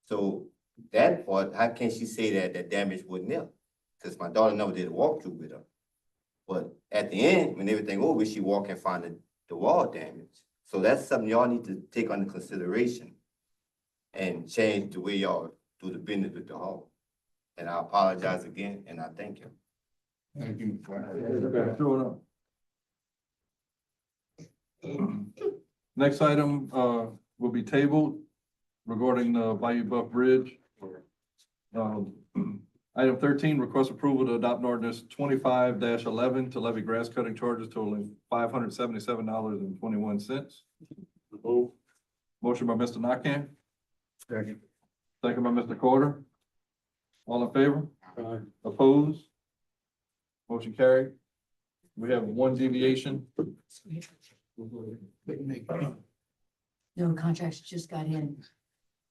Speaker 15: So that part, how can she say that that damage wasn't there? Because my daughter never did a walkthrough with her. But at the end, when everything over, she walked and found the wall damage. So that's something y'all need to take under consideration and change the way y'all do the business with the hall. And I apologize again, and I thank you.
Speaker 8: Thank you.
Speaker 4: Sure enough. Next item, will be tabled regarding the Bayou Buff Bridge. Item 13, request approval to adopt an ordinance 25-11 to levy grass cutting charges totaling $577.21. Motion by Mr. Nakam. Second by Mr. Carter. All in favor? Opposed? Motion carried. We have one deviation.
Speaker 7: No, contracts just got in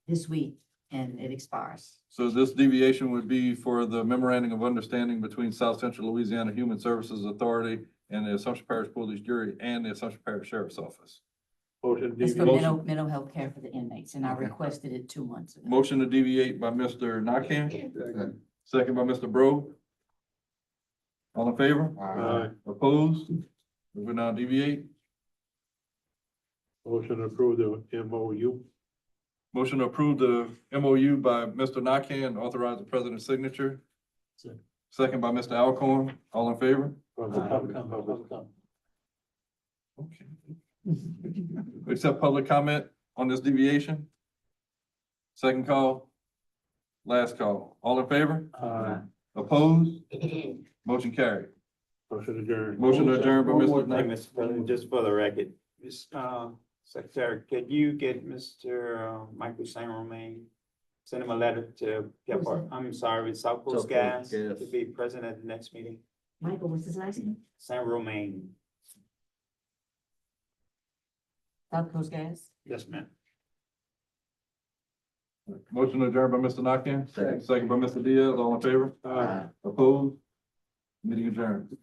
Speaker 7: this week and it expires.
Speaker 4: So this deviation would be for the memorandum of understanding between South Central Louisiana Human Services Authority and the Assumption Parish Police Jury and the Assumption Parish Sheriff's Office.
Speaker 7: It's for mental health care for the inmates, and I requested it 2 months ago.
Speaker 4: Motion to deviate by Mr. Nakam, second by Mr. Bro. All in favor? Opposed? We will now deviate.
Speaker 6: Motion to approve the MOU.
Speaker 4: Motion to approve the MOU by Mr. Nakam and authorize the president's signature. Second by Mr. Alcorn. All in favor? Okay. Accept public comment on this deviation. Second call. Last call. All in favor? Opposed? Motion carried.
Speaker 6: Motion adjourned.
Speaker 4: Motion to adjourn by
Speaker 1: One more
Speaker 4: Mr.
Speaker 1: thing,
Speaker 4: Nakam.
Speaker 1: Mr. President, just for the record, Secretary, could you get Mr. Michael Saint Romain, send him a letter to, South Coast Gas, to be present at the next meeting?
Speaker 7: Michael, what's his last name?
Speaker 1: Saint Romain.
Speaker 7: South Coast Gas?
Speaker 1: Yes, ma'am.
Speaker 4: Motion adjourned by Mr. Nakam. Second by Mr. Diaz. All in favor? Opposed? Meeting adjourned.